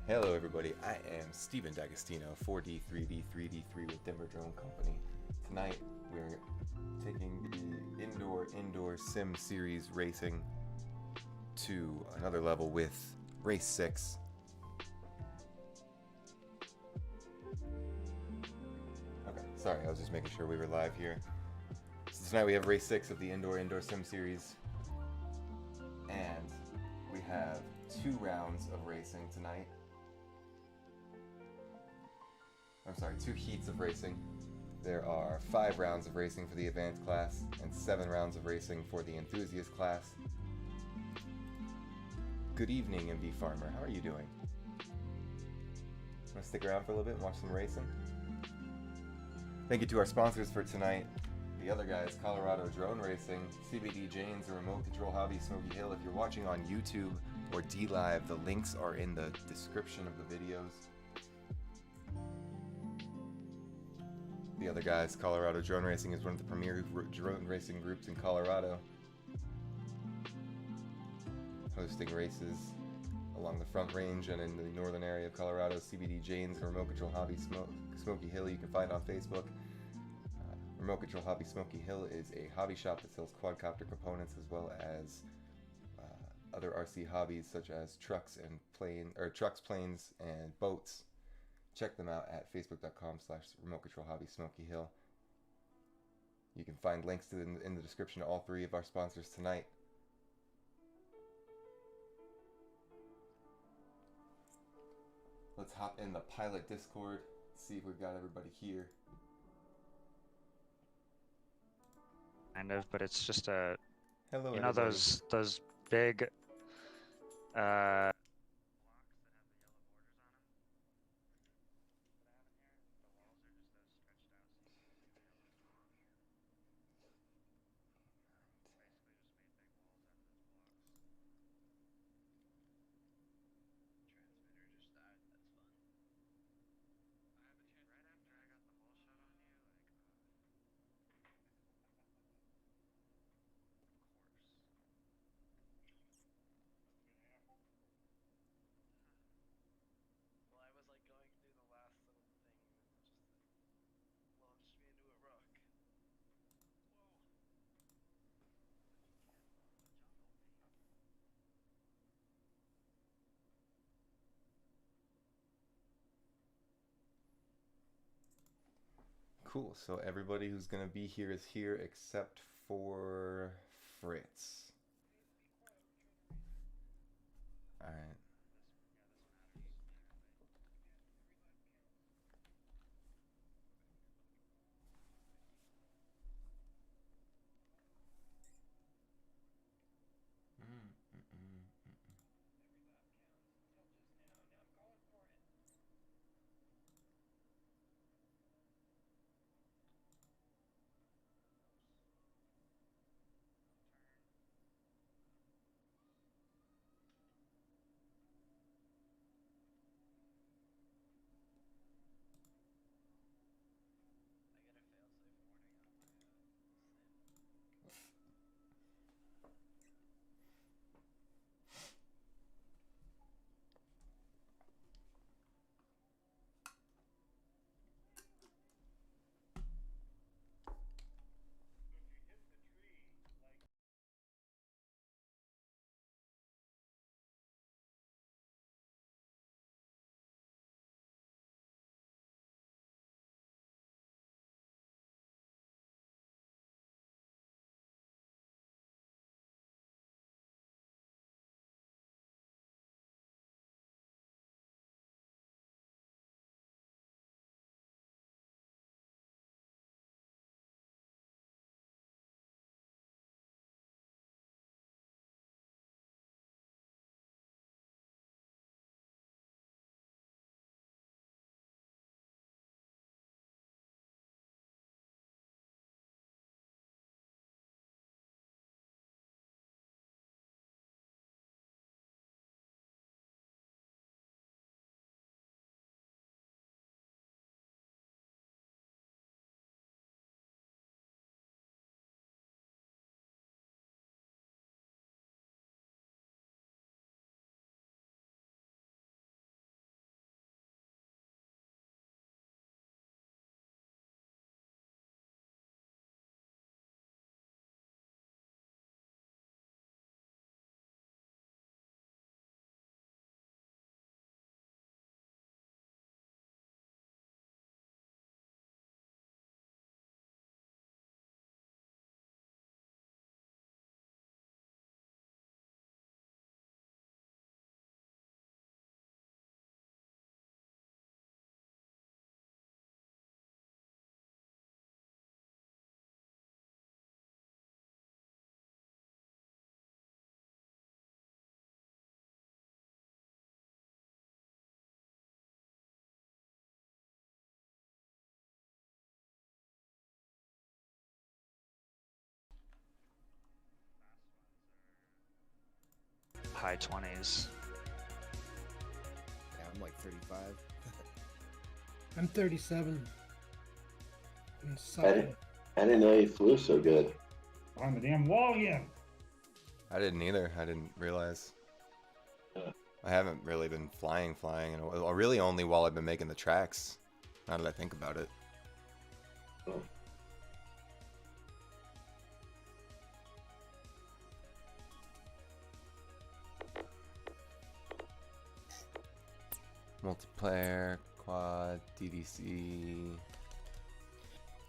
Hello everybody, I am Steven D'Agostino, 4D3D3D3 with Denver Drone Company. Tonight we're taking the indoor sim series racing to another level with Race 6. Okay, sorry, I was just making sure we were live here. So tonight we have Race 6 of the indoor sim series, and we have 2 rounds of racing tonight. I'm sorry, 2 heats of racing. There are 5 rounds of racing for the advanced class and 7 rounds of racing for the enthusiast class. Good evening, MD Farmer. How are you doing? Want to stick around for a little bit and watch some racing? Thank you to our sponsors for tonight. The other guys, Colorado Drone Racing, CBD Janes, and Remote Control Hobby Smoky Hill. If you're watching on YouTube or DLive, the links are in the description of the videos. The other guys, Colorado Drone Racing is one of the premier drone racing groups in Colorado, hosting races along the Front Range and in the northern area of Colorado. CBD Janes and Remote Control Hobby Smoky Hill you can find on Facebook. Remote Control Hobby Smoky Hill is a hobby shop that sells quadcopter components as well as other RC hobbies such as trucks, planes, and boats. Check them out at facebook.com/Remote Control Hobby Smoky Hill. You can find links to them in the description to all 3 of our sponsors tonight. Let's hop in the pilot Discord, see if we've got everybody here. Kind of, but it's just a, Hello, you know, everybody. those big Cool, so everybody who's going to be here is here except for Fritz. Alright. high 20s. Yeah, I'm like 35. I'm 37. I'm I sucking. didn't, I didn't know you flew so good. On the damn wall again. I didn't either. I didn't realize. Yeah. I haven't really been flying, and really only while I've been making the tracks. Now that I think about it. Oh. Multiplayer, quad, DDC.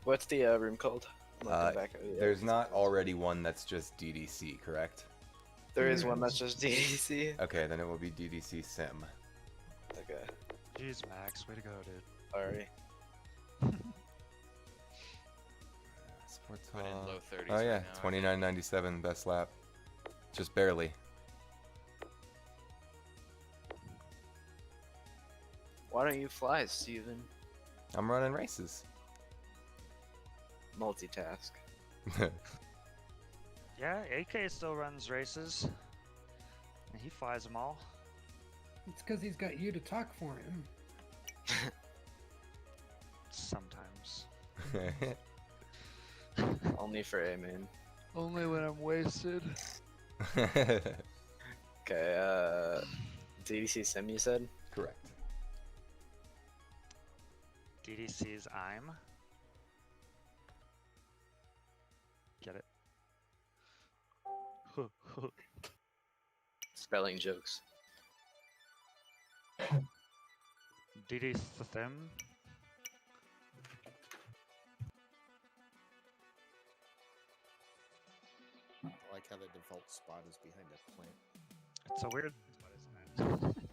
What's the room called? I'm looking back at it. There's not already one that's just DDC, correct? There is one that's just DDC. Okay, then it will be DDC Sim. Okay, Jeez, Max, way to go, dude. sorry. Sports Put in Hall. low 30s Oh yeah, right now. 29.97 best lap. Just barely. Why don't you fly, Steven? I'm running races. Multitask. Yeah, AK still runs races. And he flies them all. It's because he's got you to talk for him. Sometimes. Only for A-Main. Only when I'm wasted. Okay, DDC Sim, you said? Correct. DDC's I'm. Get it? Spelling jokes. DD them. I like how the default spot is behind a plant. It's a weird spot, isn't it?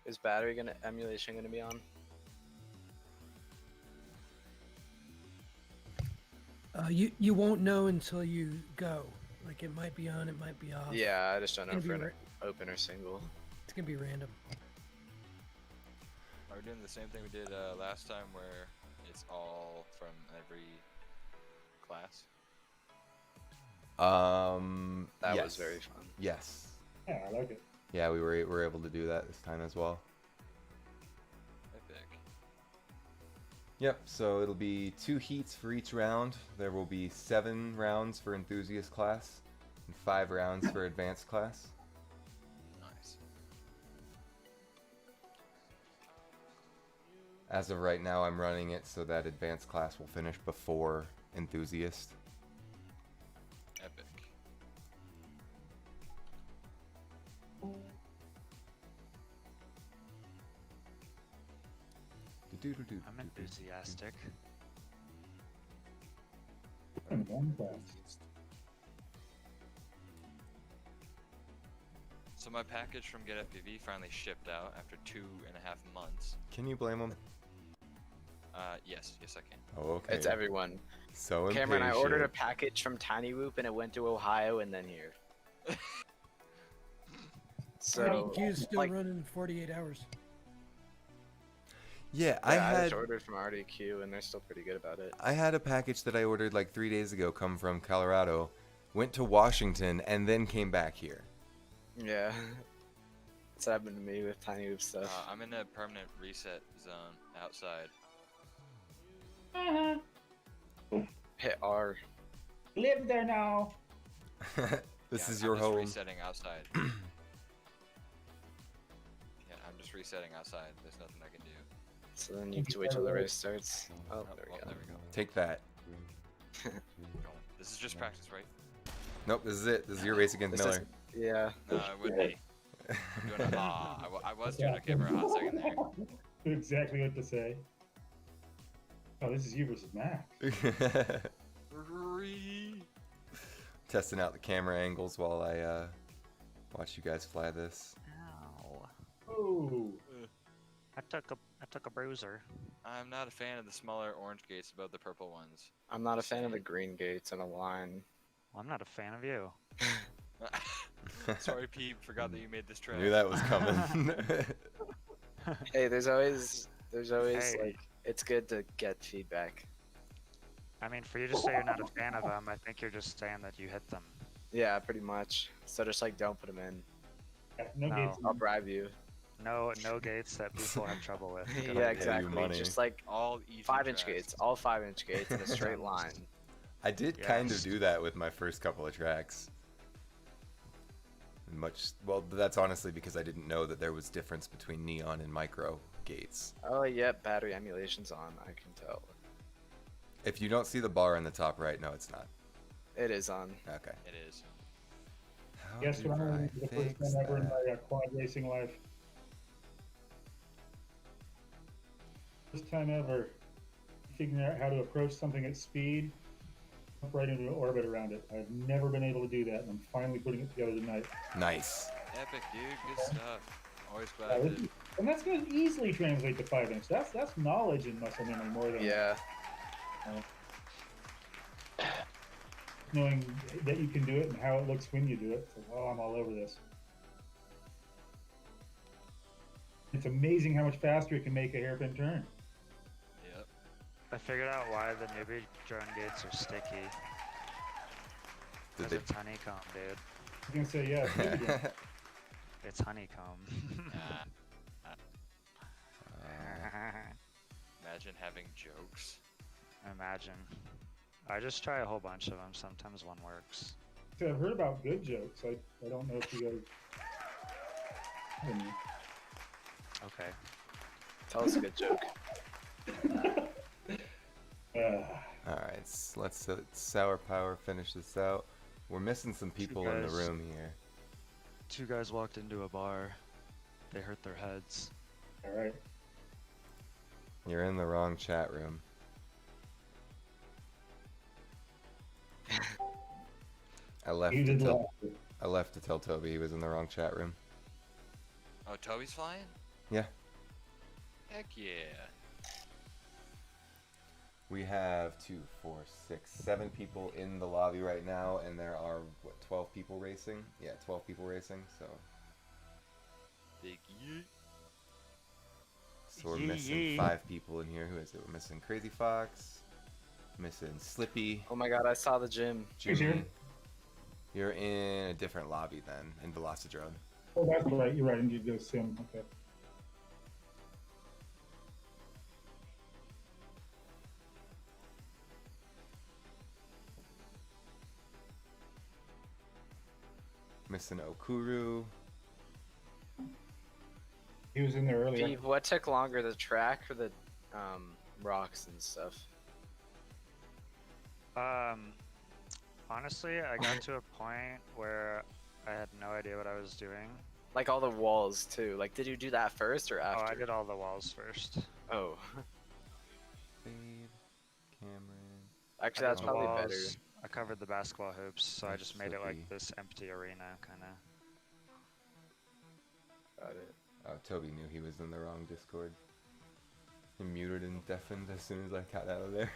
Is battery emulation gonna be on? You won't know until you go. Like it might be on, it might be off. Yeah, I just don't know It's if gonna we're be open or single. It's gonna be random. Are we doing the same thing we did last time where it's all from every class? That yes. was very fun. Yes. Yeah, I like it. Yeah, we were able to do that this time as well. Epic. Yep, so it'll be 2 heats for each round. There will be 7 rounds for enthusiast class and 5 rounds for advanced class. Nice. As of right now, I'm running it so that advanced class will finish before enthusiast. Epic. I'm enthusiastic. I'm done with that. So my package from Get FPV finally shipped out after 2.5 months. Can you blame them? Yes, I can. Oh, okay. It's everyone. So Cameron, I ordered a impatient. package from Tiny Whoop and it went to Ohio and then here. So, RDQ is still like, running in 48 hours. Yeah, I I had just ordered from RDQ and they're still pretty good about it. I had a package that I ordered like 3 days ago come from Colorado, went to Washington, and then came back here. Yeah. It's happened to me with Tiny Whoop stuff. I'm in a permanent reset zone outside. Hit R. Live there now. This Yeah, is I'm your just home. resetting outside. Yeah, I'm just resetting outside. There's nothing I can do. So then you have to wait till the race starts. Oh, there we go. There we go. Take that. This is just practice, right? Nope, this is it. This is your race against This Miller. is- Yeah. No, it would be. I'm doing I was doing okay for a hot second there. Knew exactly what to say. Oh, this is you versus Max. Testing out the camera angles while I watch you guys fly this. Ow. Oh. I took a bruiser. I'm not a fan of the smaller orange gates above the purple ones. I'm not a fan of the green gates on a line. Well, I'm not a fan of you. Sorry, Pete. Forgot that you made this track. Knew that was coming. Hey, there's always Hey. like it's good to get feedback. I mean, for you to say you're not a fan of them, I think you're just saying that you hit them. Yeah, pretty much. So just like don't put them in. Yeah, no No. gates. I'll bribe you. No gates that people have trouble with. Good Yeah, idea. exactly. money. Just like All easy 5-inch tracks. gates, all 5-inch gates in a straight line. I did kind of Yes. do that with my first couple of tracks. Well, that's honestly because I didn't know that there was difference between neon and micro gates. Oh, yep, battery emulation's on. I can tell. If you don't see the bar in the top right, no, it's not. It is on. Okay. It is. How Yes, do running I for the first fix time ever in that? my quad racing life. First time ever figuring out how to approach something at speed, jump right into an orbit around it. I've never been able to do that, and I'm finally putting it together tonight. Nice. Epic, dude. Good stuff. Always Yeah, glad this to. is- and that's going to easily translate to 5-inch. That's knowledge and muscle memory more than Yeah. knowing that you can do it and how it looks when you do it. So, oh, I'm all over this. It's amazing how much faster it can make a hairpin turn. Yep. I figured out why the newbie drone gates are sticky. Did Because they? it's honeycomb, dude. I was going to say, yeah. it's good again. It's honeycomb. Imagine having jokes. Imagine. I just try a whole bunch of them. Sometimes one works. So I've heard about good jokes. I don't know if you guys. I don't know. Okay. Tell us a good joke. All right, let's Sour Power finish this out. We're missing some people in the guys. room here. 2 guys walked into a bar. They hurt their heads. All right. You're in the wrong chat room. I left You to did tell laugh. I left to tell Toby he was in the wrong chat room. Oh, Toby's flying? Yeah. Heck yeah. We have 2, 4, 6, 7 people in the lobby right now, and there are 12 people racing. Yeah, 12 people racing. Big yeet. So we're Yee missing yee. 5 people in here. Who is it? We're missing Crazy Fox, missing Slippy, Oh my god, I saw the gym. Who's here? Jimmy. You're in a different lobby then, in Velocidrone. Oh, that's right. You're right. I need to go sim. Okay. Missing Okuru. He was in there earlier. Steve, what took longer, the track or the rocks and stuff? Honestly, I got to a point where I had no idea what I was doing. Like all the walls too. Like, did you do that first or Oh, after? I did all the walls first. Oh, Fade. Cameron. actually, I that's did the probably walls, better. I covered the basketball hoops, so I just made it like Slippy. this empty arena, kind of. Got it. Oh, Toby knew he was in the wrong Discord. He muted and deafened as soon as I got out of there.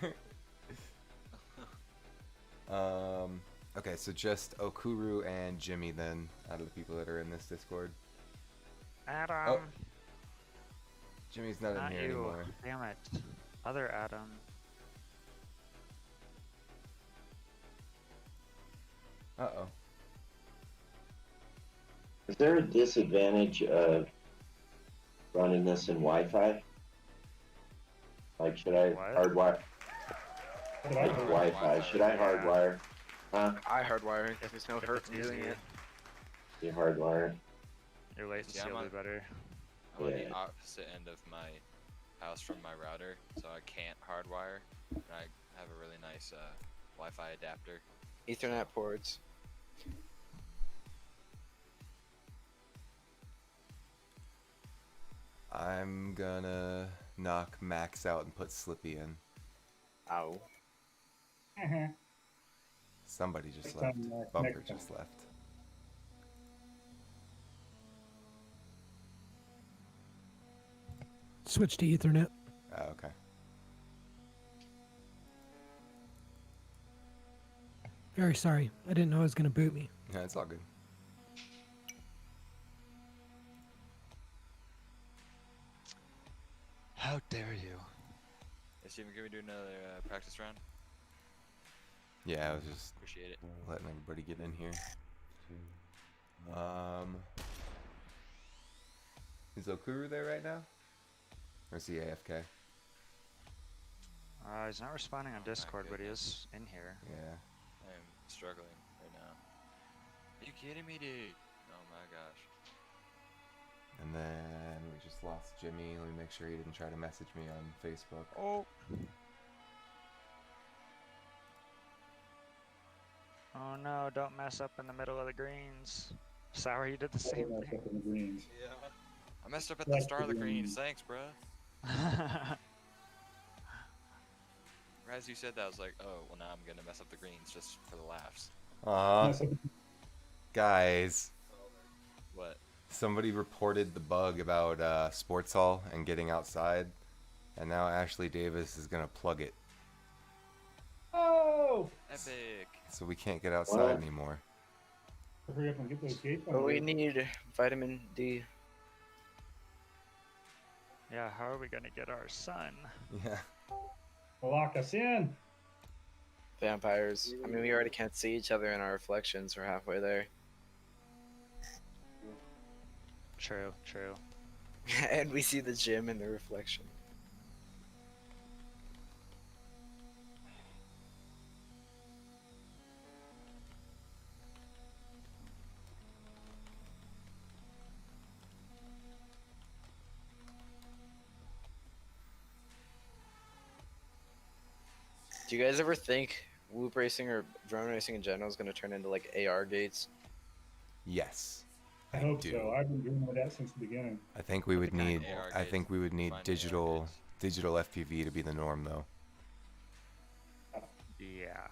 Okay, so just Okuru and Jimmy then, out of the people that are in this Discord. Adam, Oh, Jimmy's not not in here you. anymore. Damn it. Other Adam. Uh-oh. Is there a disadvantage of running this in Wi-Fi? Like, should I What? hardwire? But I Like heard- Wi-Fi, should I Yeah. hurdwire? Huh? I hardwire. There's no If hurt it's in doing easy, it. You hardwire? your latency Yeah, I'm will be on- better. I'm on Yeah. the opposite end of my house from my router, so I can't hardwire. And I have a really nice Wi-Fi adapter. Ethernet ports. I'm gonna knock Max out and put Slippy in. Ow. Uh-huh. Somebody just Next left. time, Max, Bumper next time. just left. Switch to Ethernet. Oh, okay. Very sorry. I didn't know it was going to boot me. Yeah, it's all good. How dare you? Hey, Steven, can we do another practice round? Yeah, I was just Appreciate it. letting everybody get in here. Is Okuru there right now? Or is he AFK? He's not responding on Discord, but he goodness. is in here. Yeah. I am struggling right now. Are you kidding me, dude? Oh my gosh. And then we just lost Jimmy. Let me make sure he didn't try to message me on Facebook. Oh. Oh no, don't mess up in the middle of the greens. Sour, you did the same That's thing. up in the greens. Yeah. I messed up at Like the start of the the greens. greens. Thanks, bruh. Right as you said that, I was like, oh, well now I'm gonna mess up the greens just for the laughs. Mess up- Guys. What? Somebody reported the bug about Sports Hall and getting outside. And now Ashley Davis is going to plug it. Oh! Epic. So we can't get outside What? anymore. Hurry up and get those gates But on. we need vitamin D. Yeah, how are we gonna get our sun? Yeah. Lock us in. Vampires. I mean, we already can't see each other in our reflections. We're halfway there. True, true. And we see the gym in the reflection. Do you guys ever think Whoop racing or drone racing in general is going to turn into like AR gates? Yes. I hope so. I've been dreaming of that since the beginning. I think we would kind of need AR I gates think we would need find AR digital gates. digital FPV to be the norm though. Yeah.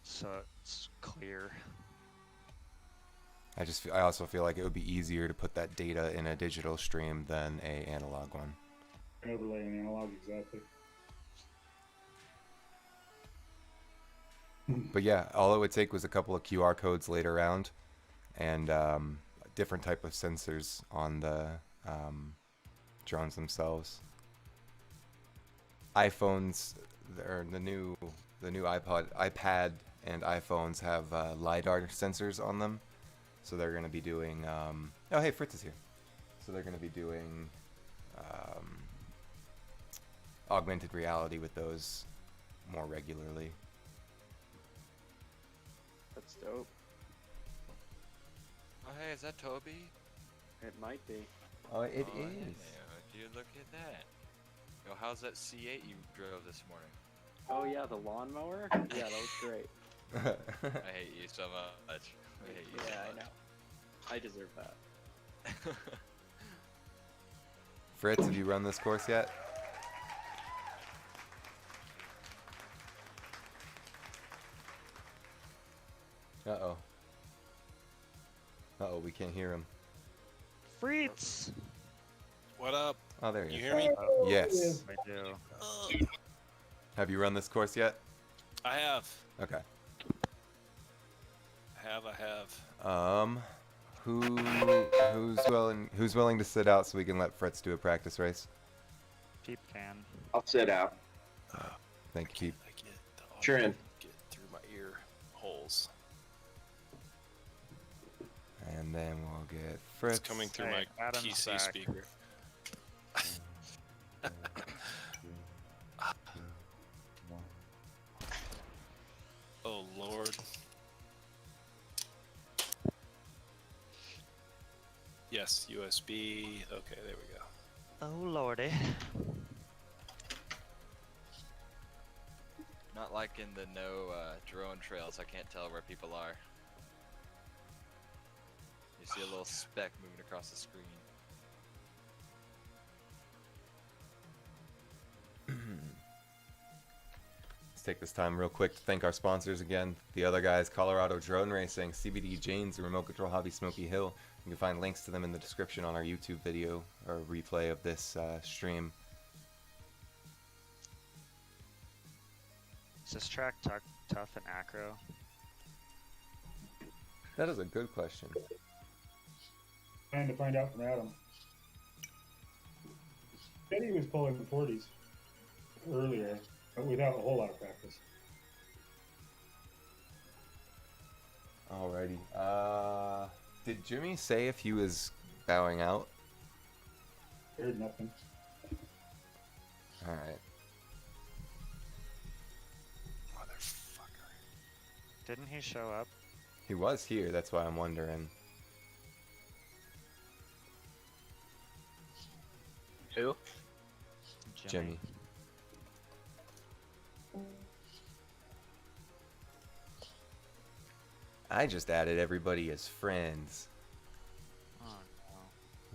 So it's clear. I also feel like it would be easier to put that data in a digital stream than a analog one. An overlay and analog, exactly. But yeah, all it would take was a couple of QR codes laid around and different type of sensors on the drones themselves. iPhones, or the new iPad and iPhones have LiDAR sensors on them. So they're going to be doing, oh hey, Fritz is here. So they're going to be doing augmented reality with those more regularly. That's dope. Oh hey, is that Toby? It might be. Oh, it Oh, is. yeah, dude, look at that. Yo, how's that C8 you drove this morning? Oh yeah, the lawnmower? Yeah, that was great. I hate you so much. I hate you so Yeah, I much. know. I deserve that. Fritz, have you run this course yet? Uh-oh. Uh-oh, we can't hear him. Fritz! What up? Oh, there he You is. hear me? Yes. I do. Have you run this course yet? I have. Okay. I have. Who's willing to sit out so we can let Fritz do a practice race? Peep can. I'll sit out. Thank you, Pete. I get the audio Sure, in. get through my ear holes. And then we'll get Fritz. It's coming through Hey, my Adam's PC back. speaker. Oh Lord. Yes, USB. Okay, there we go. Oh lordy. Not like in the no drone trails, I can't tell where people are. You see a little speck moving across the screen. Let's take this time real quick to thank our sponsors again. The other guys, Colorado Drone Racing, CBD Janes, and Remote Control Hobby Smoky Hill. You can find links to them in the description on our YouTube video or replay of this stream. Is this track tough and acro? That is a good question. Trying to find out from Adam. Said he was pulling 40s earlier, but without a whole lot of practice. Alrighty. Did Jimmy say if he was bowing out? Heard nothing. Alright. Motherfucker. Didn't he show up? He was here, that's why I'm wondering. Who? Jimmy. I just added everybody as friends. Oh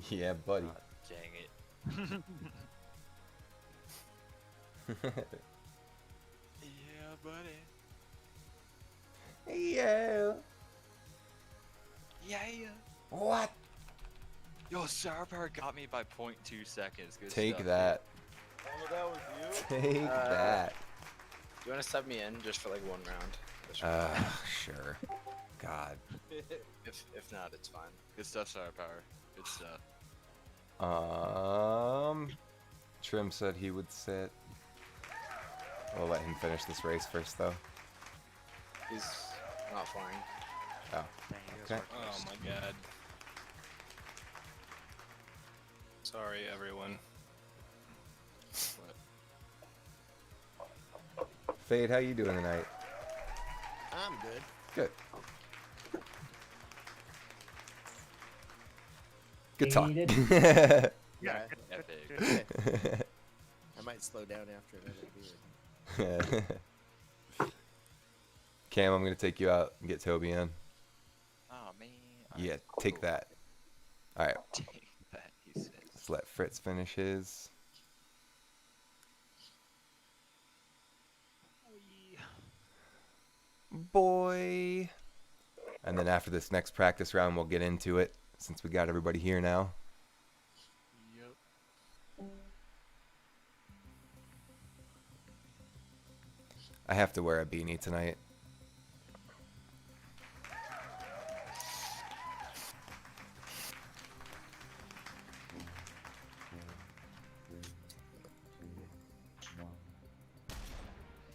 Yeah, buddy. God dang it. Yeah, buddy. Yeah. Yeah. What? Yo, Sour Power got me by 0.2 seconds. Good Take stuff, that. Oh, that was you? Take that. Do you want to sub me in just for like one round? Just Sure. God. if not, it's fine. Good stuff, Sour Power. Good stuff. Trim said he would sit. We'll let him finish this race first, though. He's not flying. Oh. Dang, you guys Okay. were Oh close. my god. Sorry, everyone. Fade, how you doing tonight? I'm good. Good. Good talk. Faded. Yeah, Epic. I might slow down after another beer. Cam, I'm gonna take you out and get Toby in. Oh, man. Yeah, take that. Alright, Take that, he says. let's let Fritz finish his. Boy. And then after this next practice round, we'll get into it since we got everybody here now. Yep. I have to wear a beanie tonight.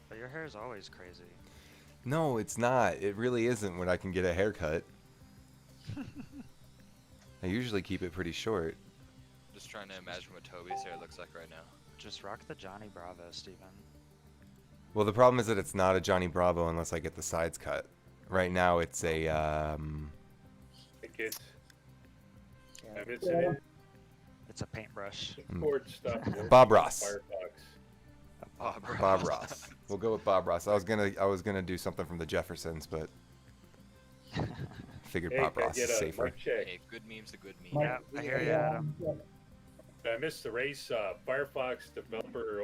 But your hair is always crazy. No, it's not. It really isn't when I can get a haircut. I usually keep it pretty short. Just trying to imagine what Toby's hair looks like right now. Just rock the Johnny Bravo, Steven. Well, the problem is that it's not a Johnny Bravo unless I get the sides cut. Right now, it's a, Hey kids. I'm in It's a paintbrush. Discord stuff. Bob Ross. Firefox. Bob Ross. We'll go with Bob Ross. I was gonna do something from the Jeffersons, but figured Hey, Bob can I Ross get is a safer. mic check? Hey, good meme's a good meme. Yeah, I hear you, Adam. I missed the race. Firefox developer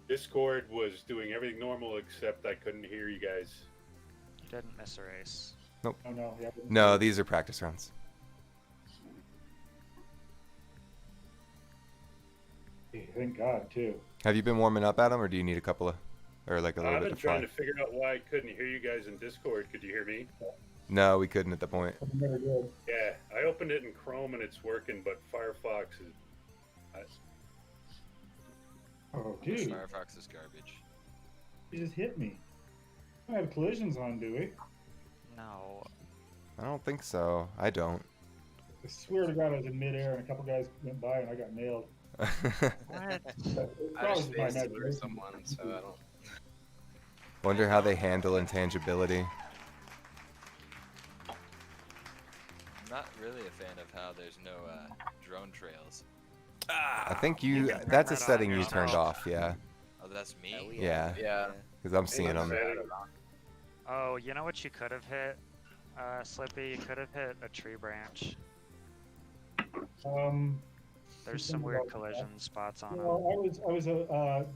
Discord was doing everything normal except I couldn't hear you guys. You didn't miss a race. Oh, no. Yeah, No, these are practice rounds. Thank God, too. Have you been warming up, Adam, or do you need a couple of, or like a little I've bit been to fly? trying to figure out why I couldn't hear you guys in Discord. Could you hear me? No, we couldn't at the point. Never did. Yeah, I opened it in Chrome and it's working, but Firefox is. Oh, dude. Firefox is garbage. You just hit me. I don't have collisions on, do we? No. I don't think so. I don't. I swear to God, I was in midair and a couple guys went by and I got nailed. What? I Probably just my faced it imagination. someone, so I don't. Wonder how they handle intangibility. I'm not really a fan of how there's no drone trails. I think You you. can turn That's a that on setting you turned yourself. off, yeah. Oh, that's me? Yeah. Yeah. Because I'm seeing them. Oh, you know what you could have hit, Slippy? You could have hit a tree branch. There's some weird collision spots on them. Well, I was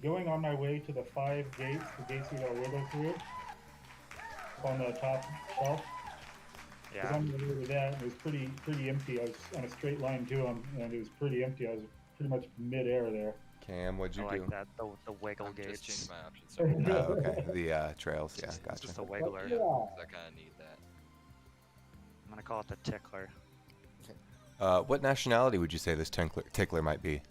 going on my way to the 5 gates, the gates we got to wiggle through, on the top shelf. I was Yeah. on the way to that, and it was pretty empty. I was on a straight line to them, and it was pretty empty. I was pretty much mid-air there. Cam, what'd I you like do? that. The wiggle I've just gates. changed my options. Sorry. Oh, okay. The trails, yeah, It's gotcha. just a wiggler. Yeah. 'Cause I kind of need that. I'm gonna call it the tickler. What nationality would you say this tickler might be?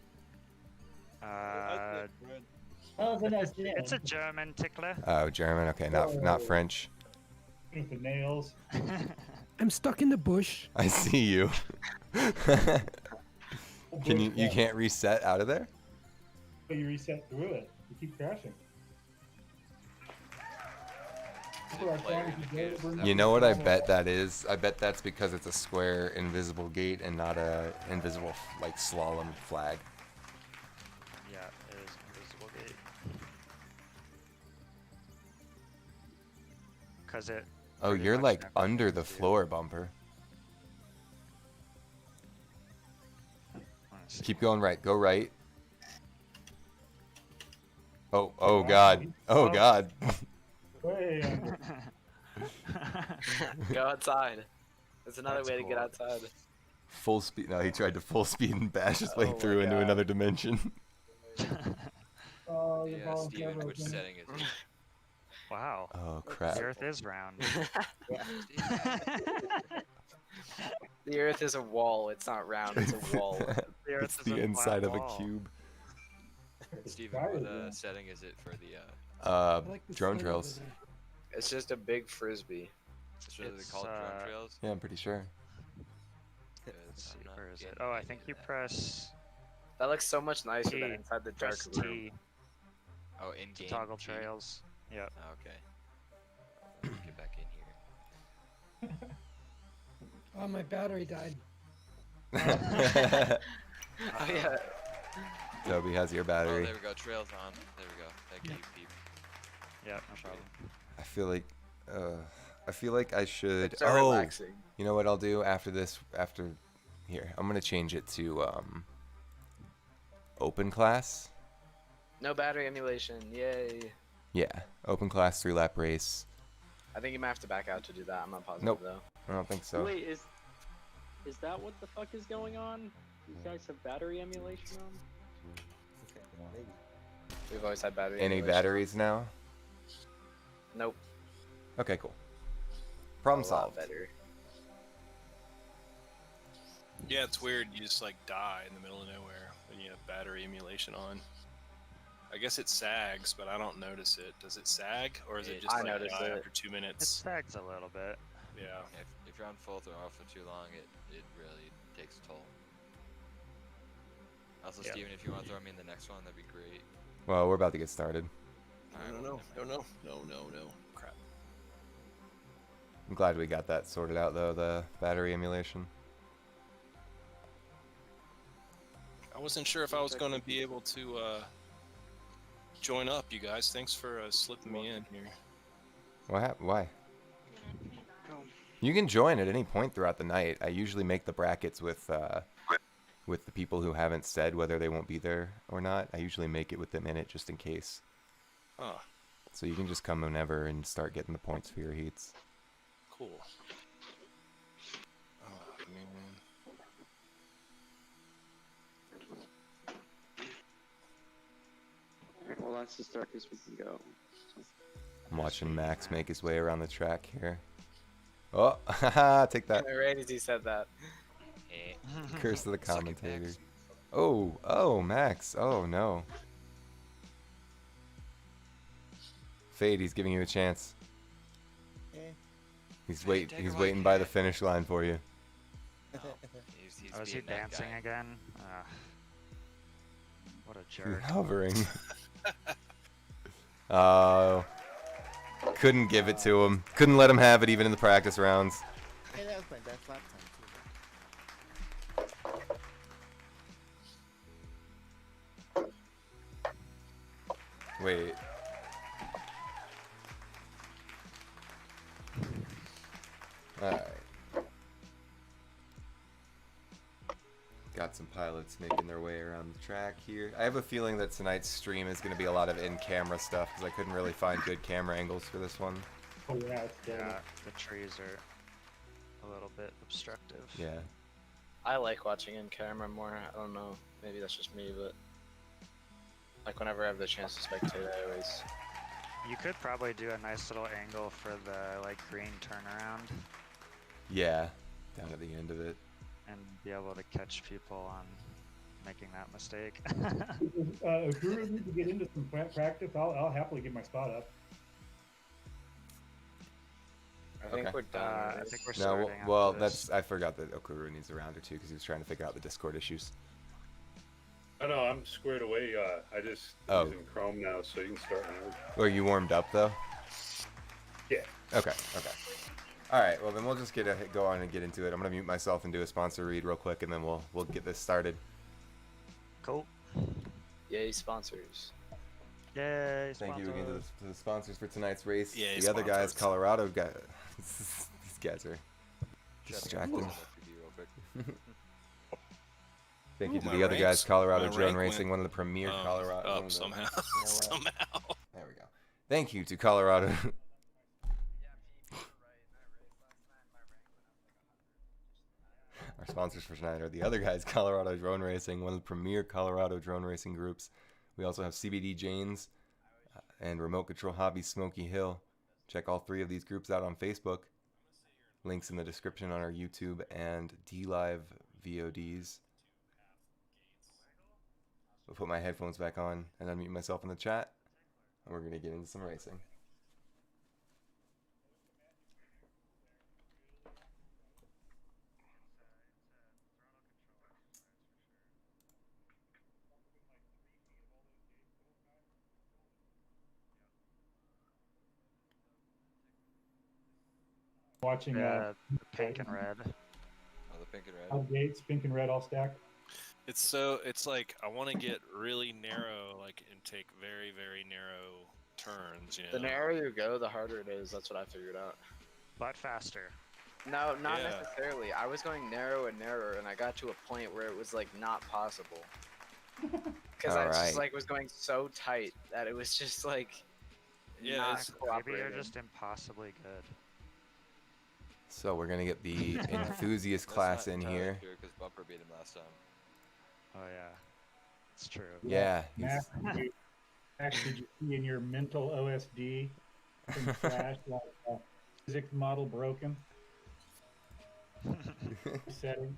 Oh, it's a nice game. It's a German tickler. Oh, German. Okay, not French. With the nails. I'm stuck in the bush. I see you. Can you? You can't reset out of there? But you reset through it. You keep crashing. You know what I bet that is? I bet that's because it's a square invisible gate and not a invisible like slalom flag. Yeah, it is invisible gate. Cause it. Oh, pretty you're much like never under the gives you- floor, Bumper. Wanna see. Keep going right. Go right. Oh God. Oh God. Way under. Go outside. There's another That's way to get cool. outside. Full speed. No, he tried to full speed and bash his way Oh my through into God. another dimension. Oh, you're Yeah, volunteer Steven, which broken. setting is it? Wow. Oh crap. The Earth is round. The Earth is a wall. It's not round. It's a wall. The Earth It's is the a flat inside of a wall. cube. Steven, Fire what zone. setting is it for the I like the Drone sun trails. over there. It's just a big frisbee. it's what they It's, call drone trails? Yeah, I'm pretty sure. 'Cause Let's see, I'm not where is it? getting Oh, I any think of you that. press That looks so much nicer than T. inside the dark press room. T Oh, in to game. toggle trails. Yep. Oh, okay. Let me get back in here. Oh, my battery died. Oh yeah. Toby has your Oh, battery. there we go. Trails on. There we go. Thank you, Peep. Yep. No problem. I feel like I should. It's so Oh, relaxing. you know what I'll do after this? After here, I'm gonna change it to open class. No battery emulation. Yay. Yeah, open class 3-lap race. I think you might have to back out to do that. I'm not positive Nope. though. I don't think so. Wait, is that what the fuck is going on? You guys have battery emulation on? We've always had battery Any emulation. batteries now? Nope. Okay, cool. Problem A lot solved. better. Yeah, it's weird. You just like die in the middle of nowhere when you have battery emulation on. I guess it sags, but I don't notice it. Does it sag, or is it just I like notice die it. after 2 It minutes? sags a little bit. Yeah. If you're on full throttle for too long, it really takes a toll. Also, Yeah. Steven, if you want to throw me in the next one, that'd be great. Well, we're about to get started. Alright, No, well, no, never no, mind. no, no, no, no. Crap. I'm glad we got that sorted out though, the battery emulation. I wasn't sure if I was going to be able to join up, you guys. Thanks for slipping me in here. Why? You can join at any point throughout the night. I usually make the brackets with the people who haven't said whether they won't be there or not. I usually make it with them in it just in case. Oh, So you can just come whenever and start getting the points for your heats. cool. Oh, man. Alright, well, that's as dark as we can go. I'm watching Max make his way around the track here. Oh, haha, take that. Right as he said that. Eh. Curse of the Suck it, commentator. Max. Oh, Max. Oh, no. Fade, he's giving you a chance. He's Fade, take he's a waiting look. by the finish line for you. No, he's Oh, is he being that dancing guy. again? What a He's jerk. hovering. Oh. Couldn't give it to him. Couldn't let him have it even in the practice rounds. Hey, that was my best lap time too. Wait. Alright. Got some pilots making their way around the track here. I have a feeling that tonight's stream is going to be a lot of in-camera stuff because I couldn't really find good camera angles for this one. Oh yeah, it's terrible. Yeah, the trees are a little bit obstructive. Yeah. I like watching in camera more. I don't know. Maybe that's just me, but like whenever I have the chance to spectate, I always. You could probably do a nice little angle for the like green turnaround Yeah. Down at the end of it. and be able to catch people on making that mistake. If Guru needs to get into some practice, I'll happily give my spot up. I think Okay. we're done. I right? think we're No, starting. well, after this. I forgot that Okuru needs a round or two because he was trying to figure out the Discord issues. Oh no, I'm squared away. I just Oh. using Chrome now, so you can start whenever. Or you warmed up though? Yeah. Okay. All right. Well, then we'll just go on and get into it. I'm gonna mute myself and do a sponsor read real quick, and then we'll get this started. Cool. Yay, sponsors. Yay, Thank you again sponsors. to the sponsors for tonight's race. Yay, The other guys, sponsors. Colorado guys. These guys are distracting. Real quick. Thank you Ooh, to my the other guys, ranks- Colorado my Drone rank Racing, went, one of the premier Colorado. one Up of the- somehow. you know what? Somehow. There we go. Thank you to Colorado. Our sponsors for tonight are the other guys, Colorado Drone Racing, one of the premier Colorado drone racing groups. We also have CBD Janes and Remote Control Hobby Smoky Hill. Check all three of these groups out on Facebook. Links in the description on our YouTube and DLive VODs. I'll put my headphones back on and unmute myself in the chat, and we're going to get into some racing. Watching Yeah, the pink and red. Oh, the pink and red. Out gates, pink and red all stacked. It's like I want to get really narrow, like, and take very, very narrow turns. You know. The narrower you go, the harder it is. That's what I figured out. But faster. No, not Yeah. necessarily. I was going narrow and narrower, and I got to a point where it was like not possible. Because I Alright. just like was going so tight that it was just like Yeah, not it's- Maybe you're cooperating. just impossibly good. So we're going to get the enthusiast That's class not in entirely here. true, 'cause Bumper beat him last time. Oh yeah, it's true. Yeah, Max, did you see in your mental OSD something crash like physics model broken? Setting.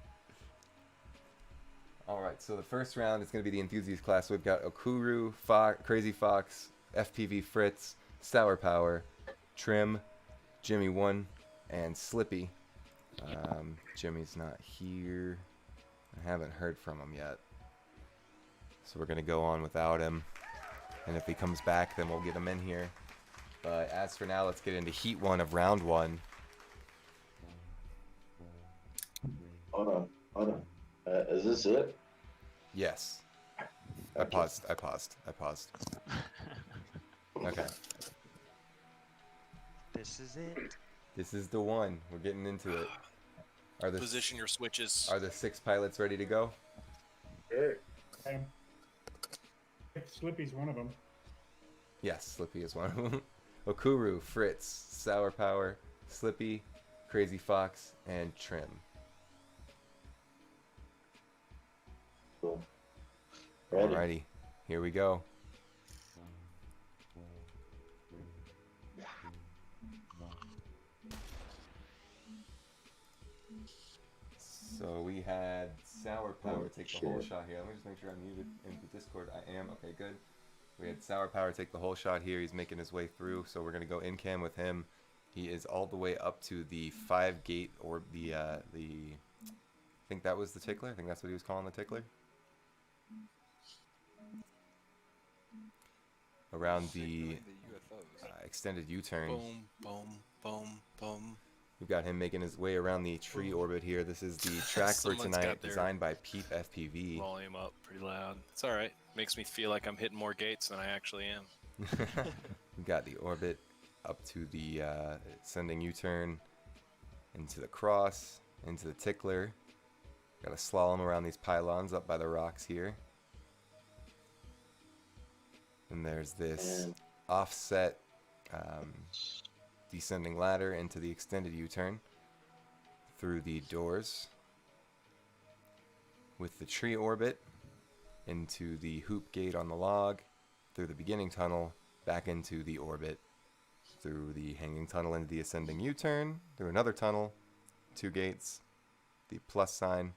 All right, so the first round is going to be the enthusiast class. We've got Okuru, Crazy Fox, FPV Fritz, Sour Power, Trim, Jimmy 1, and Slippy. Jimmy's not here. I haven't heard from him yet. So we're going to go on without him. And if he comes back, then we'll get him in here. But as for now, let's get into Heat 1 of Round 1. Hold on. Is this it? Yes. I paused. Okay. This is it. This is the one. We're getting into it. Position your switches. Are the 6 pilots ready to go? Sure. Okay. Slippy's one of them. Yes, Slippy is one of them. Okuru, Fritz, Sour Power, Slippy, Crazy Fox, and Trim. Cool. Ready? Alrighty, here we go. So we had Sour Power take the whole shit. shot here. Let me just make sure I'm muted in the Discord. I am. Okay, good. We had Sour Power take the whole shot here. He's making his way through, so we're gonna go in cam with him. He is all the way up to the 5 gate or the I think that was the tickler. I think that's what he was calling the tickler. Around the UFOs. extended U-turn. Boom, boom, boom, boom. We've got him making his way around the tree orbit here. This is the track for Someone's tonight, got their designed by Peep FPV. Volume up pretty loud. It's all right. Makes me feel like I'm hitting more gates than I actually am. We've got the orbit up to the sending U-turn, into the cross, into the tickler. Got a slalom around these pylons up by the rocks here. And there's this And offset descending ladder into the extended U-turn through the doors with the tree orbit into the hoop gate on the log, through the beginning tunnel, back into the orbit, through the hanging tunnel into the ascending U-turn, through another tunnel, 2 gates, the plus sign,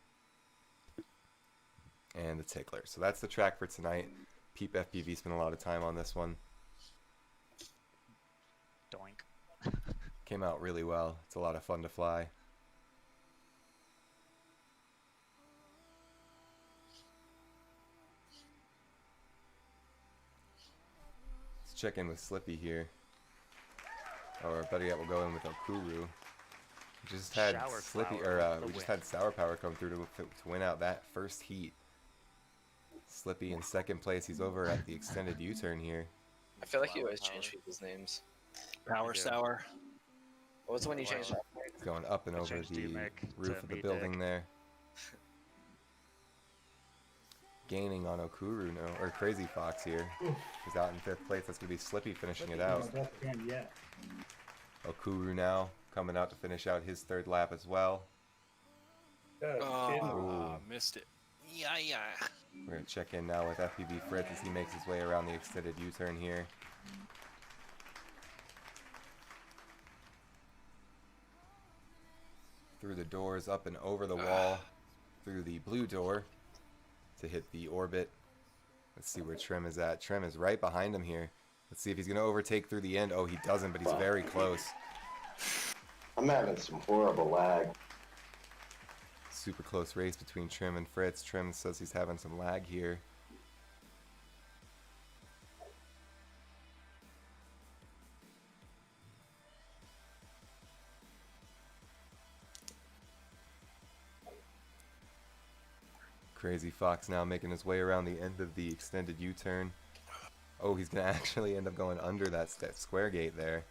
and the Tickler. So that's the track for tonight. Peep FPV spent a lot of time on this one. Doink. Came out really well. It's a lot of fun to fly. Let's check in with Slippy here. Or better yet, we'll go in with Okuru. We just had Shower Slippy, Flower or with the we just win. had Sour Power come through to win out that first heat. Slippy in second place. He's over at the extended U-turn here. I feel like you Flower always power. change people's names. Power do. Sour. What was the one you changed? He's going up and I over changed the D-Mic to roof of the Me building Dick. there. Gaining on Okuru now, or Crazy Fox here. He's out in 5th place. That's going to be Slippy finishing it out. Yeah. Okuru now coming out to finish out his 3rd lap as well. Oh, missed it. Yeah. We're going to check in now with FPV Fritz as he makes his way around the extended U-turn here. Through the doors, up and over the wall, through the blue door to hit the orbit. Let's see where Trim is at. Trim is right behind him here. Let's see if he's going to overtake through the end. Oh, he doesn't, but he's very close. I'm having some horrible lag. Super close race between Trim and Fritz. Trim says he's having some lag here. Crazy Fox now making his way around the end of the extended U-turn. Oh, he's going to actually end up going under that square gate there.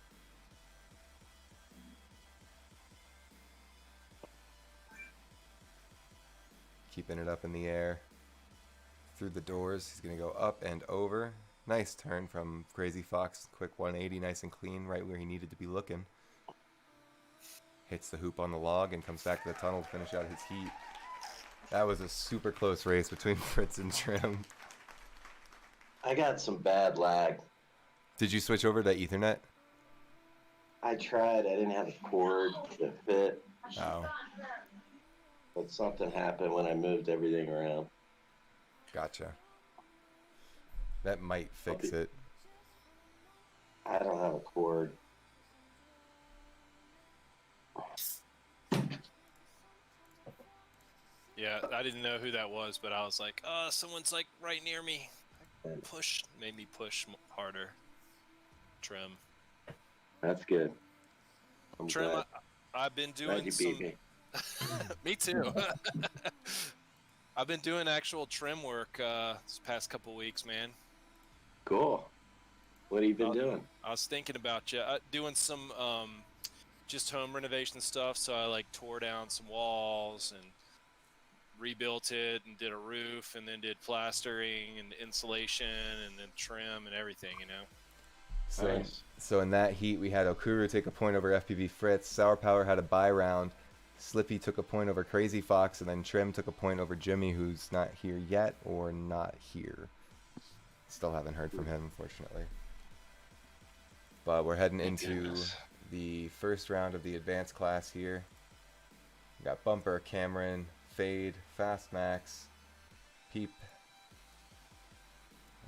Keeping it up in the air. Through the doors, he's going to go up and over. Nice turn from Crazy Fox. Quick 180, nice and clean, right where he needed to be looking. Hits the hoop on the log and comes back to the tunnel to finish out his heat. That was a super close race between Fritz and Trim. I got some bad lag. Did you switch over to Ethernet? I tried. I didn't have a cord that fit, Oh, but something happened when I moved everything around. gotcha. That might fix it. I don't have a cord. Yeah, I didn't know who that was, but I was like, someone's like right near me. Made me push harder. Trim. That's good. I'm Trim, glad. I've been Glad doing you some. beat me. Me too. I've been doing actual trim work this past couple weeks, man. Cool. What have you been doing? I was thinking about you. Doing some just home renovation stuff. So I like tore down some walls and rebuilt it and did a roof and then did plastering and insulation and then trim and everything, you know. So, Nice. so in that heat, we had Okuru take a point over FPV Fritz. Sour Power had a bye round. Slippy took a point over Crazy Fox, and then Trim took a point over Jimmy, who's not here yet or not here. Still haven't heard from him, unfortunately. But we're heading into goodness. the first round of the advanced class here. We got Bumper, Cameron, Fade, Fast Max, Peep,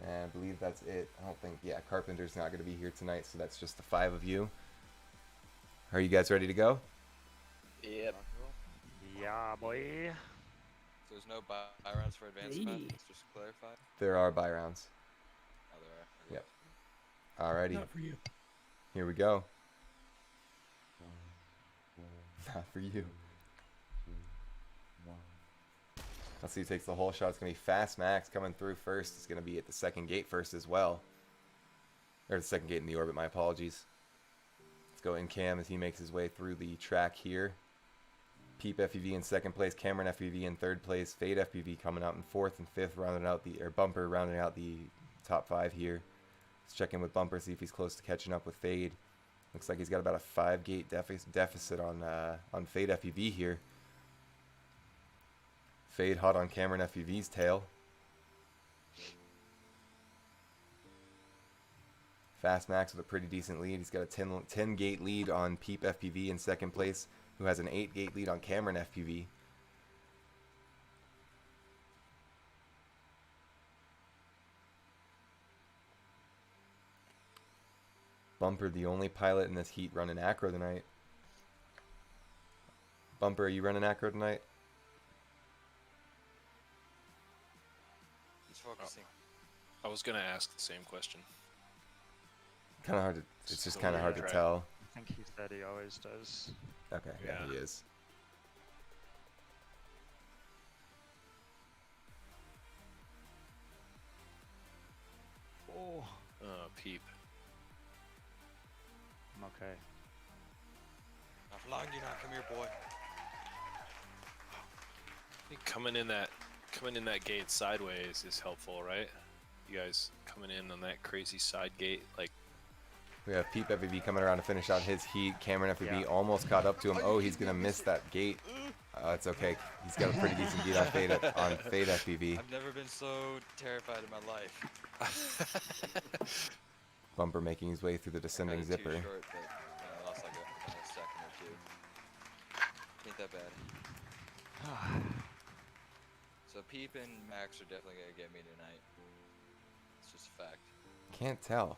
and I believe that's it. I don't think, yeah, Carpenter's not going to be here tonight, so that's just the 5 of you. Are you guys ready to go? Yep. Yeah, boy. So there's no buy rounds for advanced Hey. class, just to clarify. There are buy rounds. Oh, there are. Yep. Alrighty, Not for you. here we go. Not for you. Let's see who takes the whole shot. It's going to be Fast Max coming through first. It's going to be at the second gate first as well. Or the second gate in the orbit, my apologies. Let's go in Cam as he makes his way through the track here. Peep FPV in second place, Cameron FPV in third place, Fade FPV coming out in fourth and fifth, rounding out the, or Bumper rounding out the top 5 here. Let's check in with Bumper, see if he's close to catching up with Fade. Looks like he's got about a 5 gate deficit on Fade FPV here. Fade hot on Cameron FPV's tail. Fast Max with a pretty decent lead. He's got a 10 gate lead on Peep FPV in second place, who has an 8 gate lead on Cameron FPV. Bumper, the only pilot in this heat running acro tonight. Bumper, are you running acro tonight? He's focusing. I was gonna ask the same question. Kind of hard to. It's just So kind of hard weird, to right? tell. I think he said he always does. Okay, yeah, Yeah. he is. Oh, Peep. I'm okay. Not for long, you not. Come here, boy. I think coming in that gate sideways is helpful, right? You guys coming in on that crazy side gate, like We have Peep FPV coming around to finish out his heat. Cameron FPV Yeah. almost caught up to him. Oh, he's gonna miss that gate. It's okay. He's got a pretty decent beat on Fade FPV. I've never been so terrified in my life. Bumper making his way through the descending Kinda too zipper. short, but I lost like a second or two. Ain't that bad. So Peep and Max are definitely gonna get me tonight. It's just a fact. Can't tell.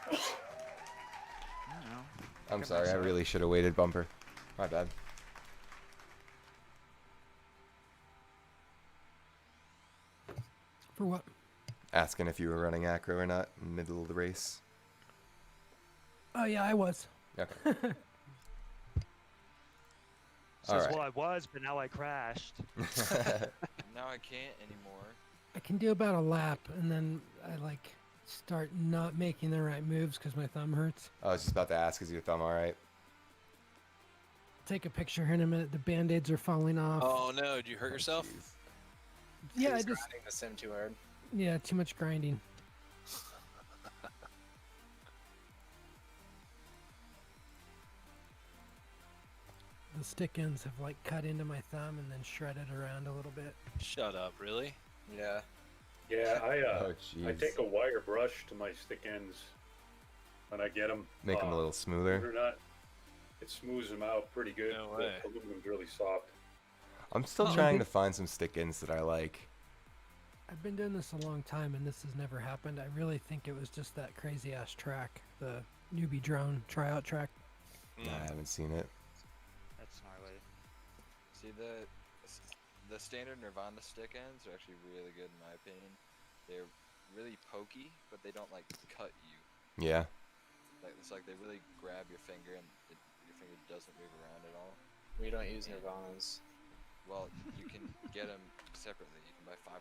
I don't know. I'm Give sorry. I myself- really should have waited, Bumper. My bad. For what? Asking if you were running acro or not in the middle of the race. Oh yeah, I was. Okay. Says, Alright. well, I was, but now I crashed. Now I can't anymore. I can do about a lap, and then I like start not making the right moves because my thumb hurts. I was just about to ask, is your thumb alright? Take a picture here in a minute. The band-aids are falling off. oh no, did you hurt yourself? Jeez. yeah, I He's just grinding the sim too hard. yeah, too much grinding. The stick ends have like cut into my thumb and then shredded around a little bit. Shut up, really? Yeah. Yeah, I Oh, I jeez. take a wire brush to my stick ends when I get them. Make them a little smoother. Or not, it smooths them out pretty good. No The way. aluminum's really soft. I'm still Oh, trying okay. to find some stick ends that I like. I've been doing this a long time and this has never happened. I really think it was just that crazy ass track, the newbie drone tryout track. Mm. I haven't seen it. That's gnarly. See the standard Nirvana stick ends are actually really good in my opinion. They're really pokey, but they don't like cut you. Yeah. Like it's like they really grab your finger and your finger doesn't move around at all. We don't use Nirvanas. Well, you can get them separately. You can buy $5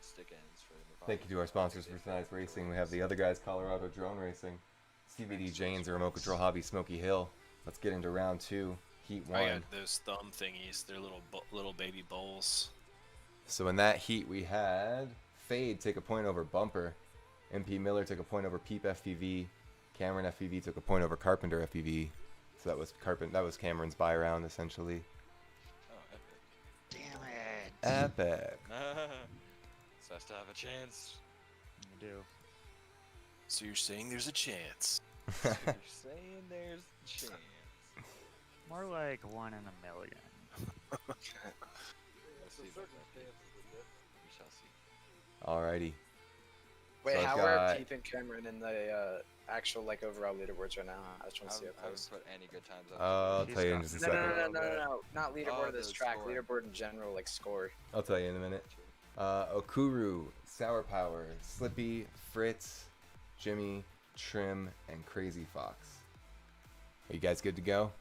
stick ends for Nirvana. Thank you to our sponsors for tonight's racing. We have the other guys, Colorado Drone Racing, CBD Janes, Remote Control Hobby, Smoky Hill. Let's get into round 2, Heat 1. I got those thumb thingies. They're little baby bowls. So in that heat, we had Fade take a point over Bumper, MP Miller took a point over Peep FPV, Cameron FPV took a point over Carpenter FPV. So that was Cameron's buy round essentially. Oh, epic. Damn it. Epic. So I still have a chance. You do. So you're saying there's a chance? So you're saying there's a chance. More like 1 in a million. Let's see about that. We shall see. Alrighty. Wait, So I've how got- are Peep and Cameron in the actual like overall leaderboards right now? I just want to see I how close. haven't put any good times up. I'll He's tell you in got- just a No, no, second. no, no, no, no, not leaderboard of this the track. score. Leaderboard in general, like score. I'll tell you in a minute. Okuru, Sour Power, Slippy, Fritz, Jimmy, Trim, and Crazy Fox. Are you guys good to go?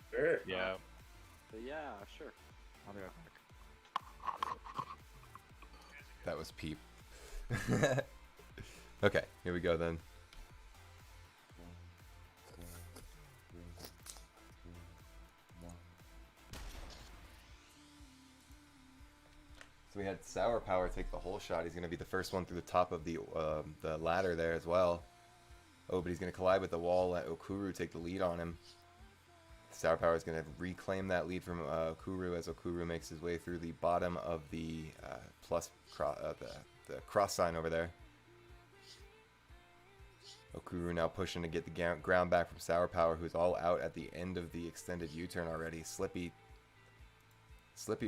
Sure. Yeah. But yeah, sure. I'll be right back. That was Peep. Okay, here we go then. So we had Sour Power take the whole shot. He's going to be the first one through the top of the ladder there as well. Oh, but he's going to collide with the wall. Let Okuru take the lead on him. Sour Power is going to reclaim that lead from Okuru as Okuru makes his way through the bottom of the the cross sign over there. Okuru now pushing to get the ground back from Sour Power, who's all out at the end of the extended U-turn already. Slippy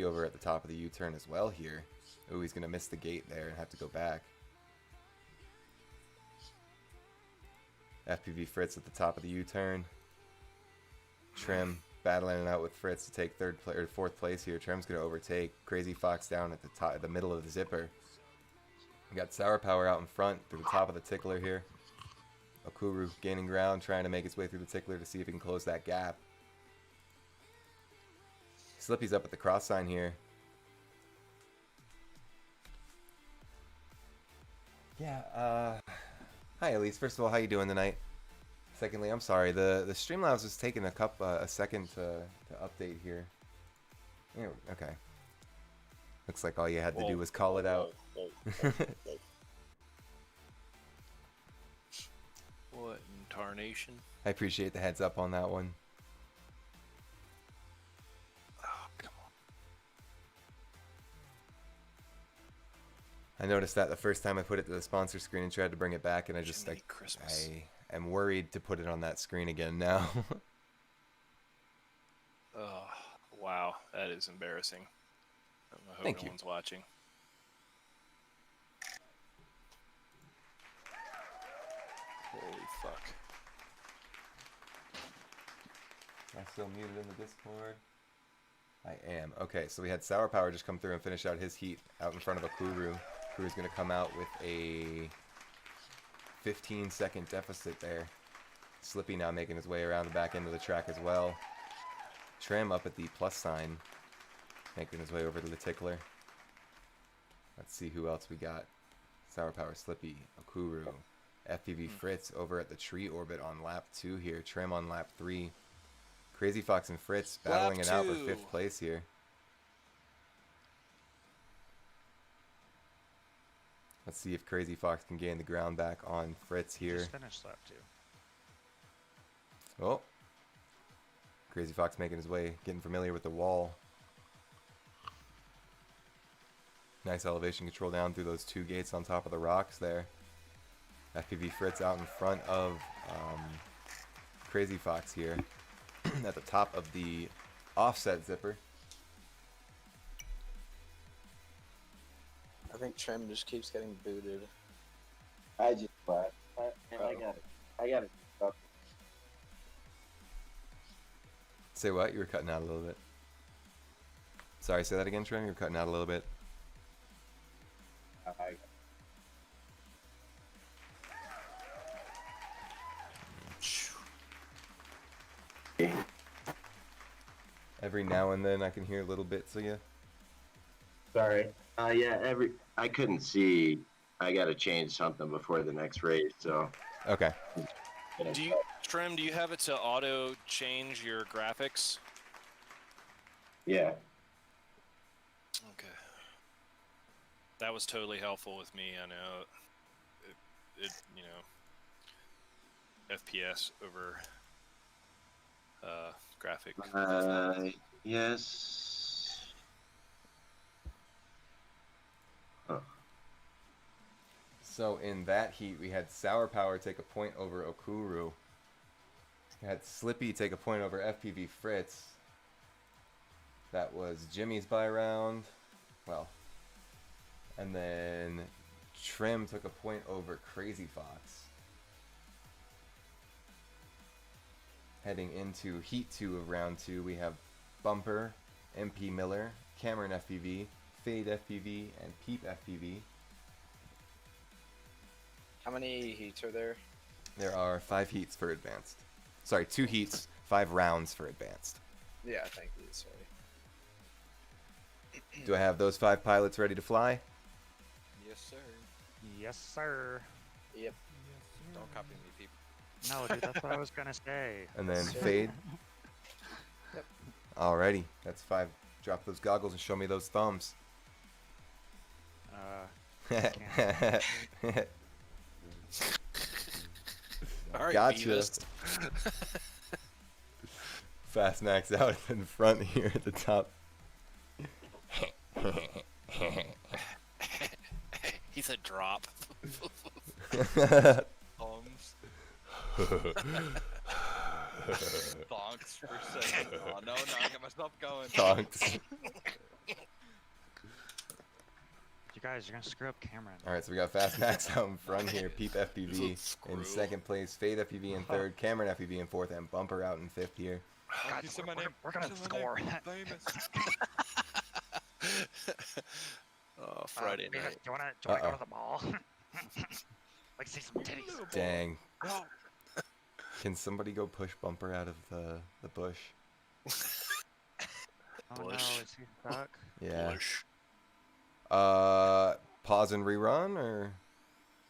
over at the top of the U-turn as well here. Oh, he's going to miss the gate there and have to go back. FPV Fritz at the top of the U-turn. Trim battling it out with Fritz to take fourth place here. Trim's going to overtake Crazy Fox down at the top, the middle of the zipper. We got Sour Power out in front through the top of the tickler here. Okuru gaining ground, trying to make his way through the tickler to see if he can close that gap. Slippy's up at the cross sign here. Yeah, hi Elise. First of all, how you doing tonight? Secondly, I'm sorry, the Streamlabs was taking a second to update here. Yeah, okay. Looks like all you had to do was call it out. What in tarnation? I appreciate the heads up on that one. Oh, come on. I noticed that the first time I put it to the sponsor screen and tried to bring it back, and I just Jiminy Christmas. I am worried to put it on that screen again now. Oh, wow, that is embarrassing. I hope Thank no you. one's watching. Holy fuck. Am I still muted in the Discord? I am. Okay, so we had Sour Power just come through and finish out his heat out in front of Okuru. Okuru's going to come out with a 15-second deficit there. Slippy now making his way around the back end of the track as well. Trim up at the plus sign, making his way over to the tickler. Let's see who else we got. Sour Power, Slippy, Okuru, FPV Fritz over at the tree orbit on lap 2 here. Trim on lap 3. Crazy Fox and Fritz battling it out for 5th place here. Let's see if Crazy Fox can gain the ground back on Fritz here. Just finished lap 2. Oh. Crazy Fox making his way, getting familiar with the wall. Nice elevation control down through those 2 gates on top of the rocks there. FPV Fritz out in front of Crazy Fox here at the top of the offset zipper. I think Trim just keeps getting booted. I just left. I got it. Say what? You were cutting out a little bit. Sorry, say that again, Trim. You were cutting out a little bit. Every now and then I can hear little bits of you. Sorry. Yeah, I couldn't see. I got to change something before the next race, so. Okay. Trim, do you have it to auto change your graphics? Yeah. Okay. That was totally helpful with me. I know it you know, FPS over graphic. Yes. Huh. So in that heat, we had Sour Power take a point over Okuru. We had Slippy take a point over FPV Fritz. That was Jimmy's buy round. Well, and then Trim took a point over Crazy Fox. Heading into Heat 2 of round 2, we have Bumper, MP Miller, Cameron FPV, Fade FPV, and Peep FPV. How many heats are there? There are 5 heats for advanced. Sorry, 2 heats, 5 rounds for advanced. Yeah, thank you. Sorry. Do I have those 5 pilots ready to fly? Yes, sir. Yes, sir. Yep. Don't copy me, people. No, dude, that's what I was gonna say. And then Sure. Fade. Yep. Alrighty, that's 5. Drop those goggles and show me those thumbs. All right, Gotcha. Beavis. Fast Max out in front here at the top. He's a drop. Thumbs. Thonks for second. Oh, no, I got myself going. Thonks. You guys, you're gonna screw up Cameron. All right, so we got Fast Max out in front here. Peep FPV Screw. in second place. Fade FPV in third. Cameron FPV in fourth, and Bumper out in fifth here. Guys, You said my we're- name. we're gonna You said my score. name. Famous. Oh, Friday Beavis, night. do you wanna go Uh-oh. to the mall? Like see some titties. Dang. No. Can somebody go push Bumper out of the bush? Oh no, Bush. is he stuck? Yeah. Bush. Pause and rerun, or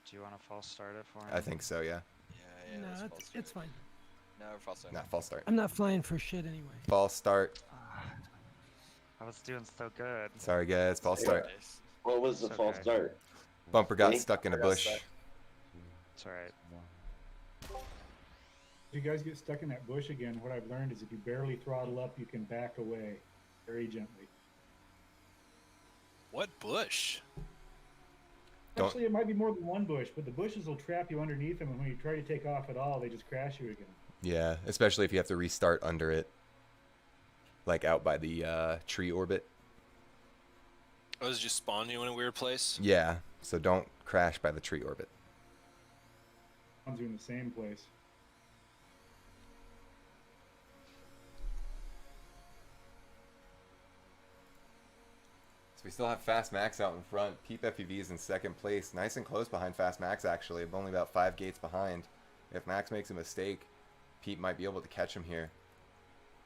Do you wanna false start it for him? I think so. Yeah. Yeah, no, that's it's, false it's start. fine. No, false start. Not false start. I'm not flying for shit anyway. False start. I was doing so good. Sorry guys. False start. Nice. What was the It's false okay. start? Bumper got Me? stuck in a I got bush. stuck. It's alright. If you guys get stuck in that bush again, what I've learned is if you barely throttle up, you can back away very gently. What bush? Don't- Actually, it might be more than one bush, but the bushes will trap you underneath them, and when you try to take off at all, they just crash you again. Yeah, especially if you have to restart under it, like out by the tree orbit. Oh, does it just spawn you in a weird place? Yeah, so don't crash by the tree orbit. Ones are in the same place. So we still have Fast Max out in front. Peep FPV is in second place, nice and close behind Fast Max actually, only about 5 gates behind. If Max makes a mistake, Peep might be able to catch him here.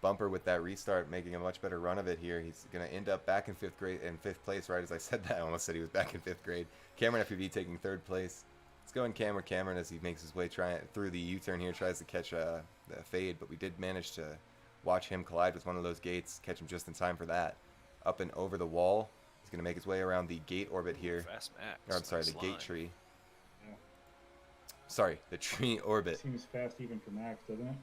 Bumper with that restart making a much better run of it here. He's gonna end up back in fifth place. Right as I said that, I almost said he was back in 5th grade. Cameron FPV taking 3rd place. Let's go in Cameron as he makes his way through the U-turn here, tries to catch the fade, but we did manage to watch him collide with one of those gates, catch him just in time for that. Up and over the wall. He's gonna make his way around the gate orbit here. Fast Max. Or I'm sorry, nice the gate line. tree. Yeah. Sorry, the tree orbit. Seems fast even for Max, doesn't it?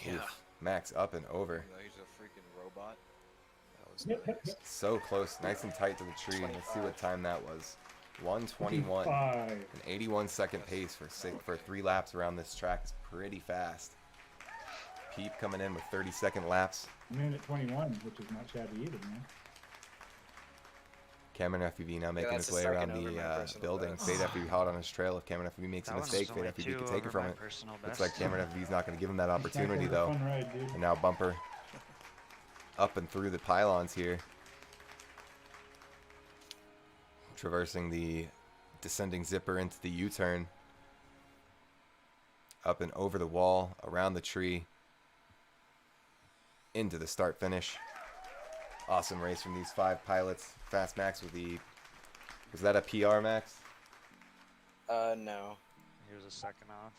Yeah. Oof. Max up and over. You know, he's a freaking robot. That was nice. So close, nice and tight to the tree. Let's see what time that was. 1:21. 5. An 81-second pace for 3 laps around this track is pretty fast. Peep coming in with 30-second laps. Minute 21, which is not shabby either, man. Cameron FPV now making that's his way a around second over my the personal building. best. Fade FPV hot on his trail. If Cameron FPV makes a That one was mistake, Fade only FPV 2 can take it over from my it. personal Looks best. like Cameron FPV's not going to give him that opportunity It's not though. gonna be a fun ride, dude. And now Bumper up and through the pylons here. Traversing the descending zipper into the U-turn. Up and over the wall, around the tree. Into the start finish. Awesome race from these 5 pilots. Fast Max with the... Was that a PR, Max? No. He was a second off.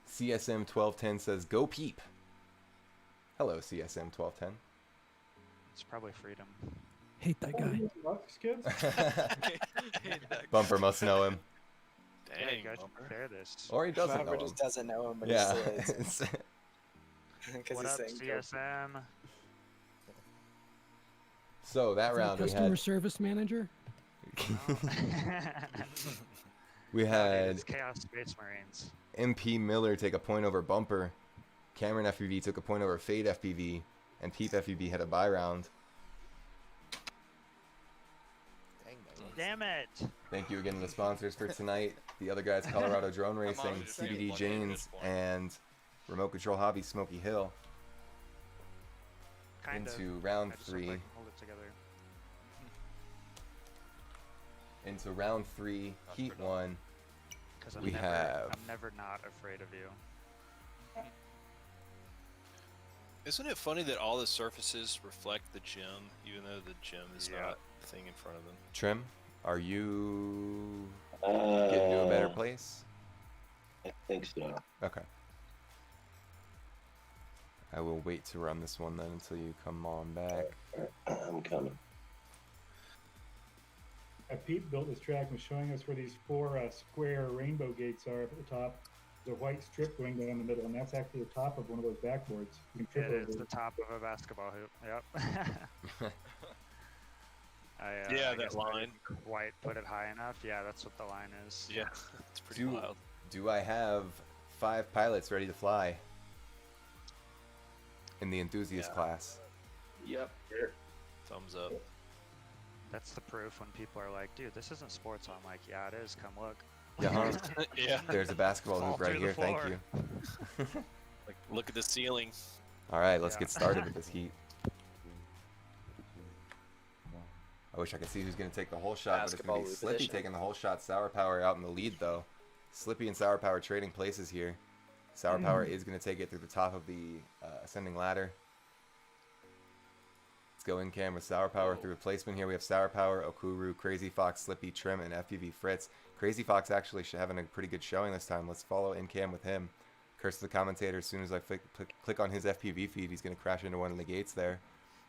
CSM 1210 says, "Go Peep." Hello, CSM 1210. It's probably Freedom. Hate that guy. Bucks, kids? Bumper must know him. Yeah, Dang. you guys Bumper. should share this. Or he doesn't know Bumper him. just doesn't know him, but Yeah. he still is. Because What he's up, saying go. CSM? So that Is that round we customer had... service manager. We had It's Chaos Space Marines. MP Miller take a point over Bumper. Cameron FPV took a point over Fade FPV. And Peep FPV had a bye round. Dang, man. Damn it! Thank you again to the sponsors for tonight. The other guys, Colorado Drone Racing, already saying CBD one name at Janes, this point. and Remote Control Hobby Smoky Hill. Kind of. Into round I just 3. Like, hold it together. Into round 3, heat 1. Because We have- I'm never not afraid of you. Isn't it funny that all the surfaces reflect the gym, even though the gym is Yeah. not the thing in front of them? Trim, are you getting to a better place? I think so. Okay. I will wait to run this one then until you come on back. I'm coming. Pete built this track and was showing us where these 4 square rainbow gates are up at the top. There's a white strip going down the middle, and that's actually the top of one of those backboards. You can trip It over is the it. top of a basketball hoop. Yep. Yeah, I that guess I line. didn't quite put it high enough. Yeah, that's what the line is. Yeah, it's pretty Do, wild. do I have 5 pilots ready to fly in the enthusiast Yeah. class? Yep. Thumbs up. That's the proof when people are like, dude, this isn't sports. I'm like, yeah, it is. Come look. Yeah, huh? Yeah. There's a basketball Fall hoop right through the here. Thank floor. you. Like, look at the ceiling. All right, let's Yeah. get started with this heat. I wish I could see who's going to take the whole shot, but it's Basketball going to be loop Slippy edition. taking the whole shot. Sour Power out in the lead, though. Slippy and Sour Power trading places here. Sour Power is going to take it through the top of the ascending ladder. Let's go in cam with Sour Power through replacement here. We have Sour Power, Okuru, Crazy Fox, Slippy, Trim, and FPV Fritz. Crazy Fox actually having a pretty good showing this time. Let's follow in cam with him. Curse the commentator, as soon as I click on his FPV feed, he's going to crash into one of the gates there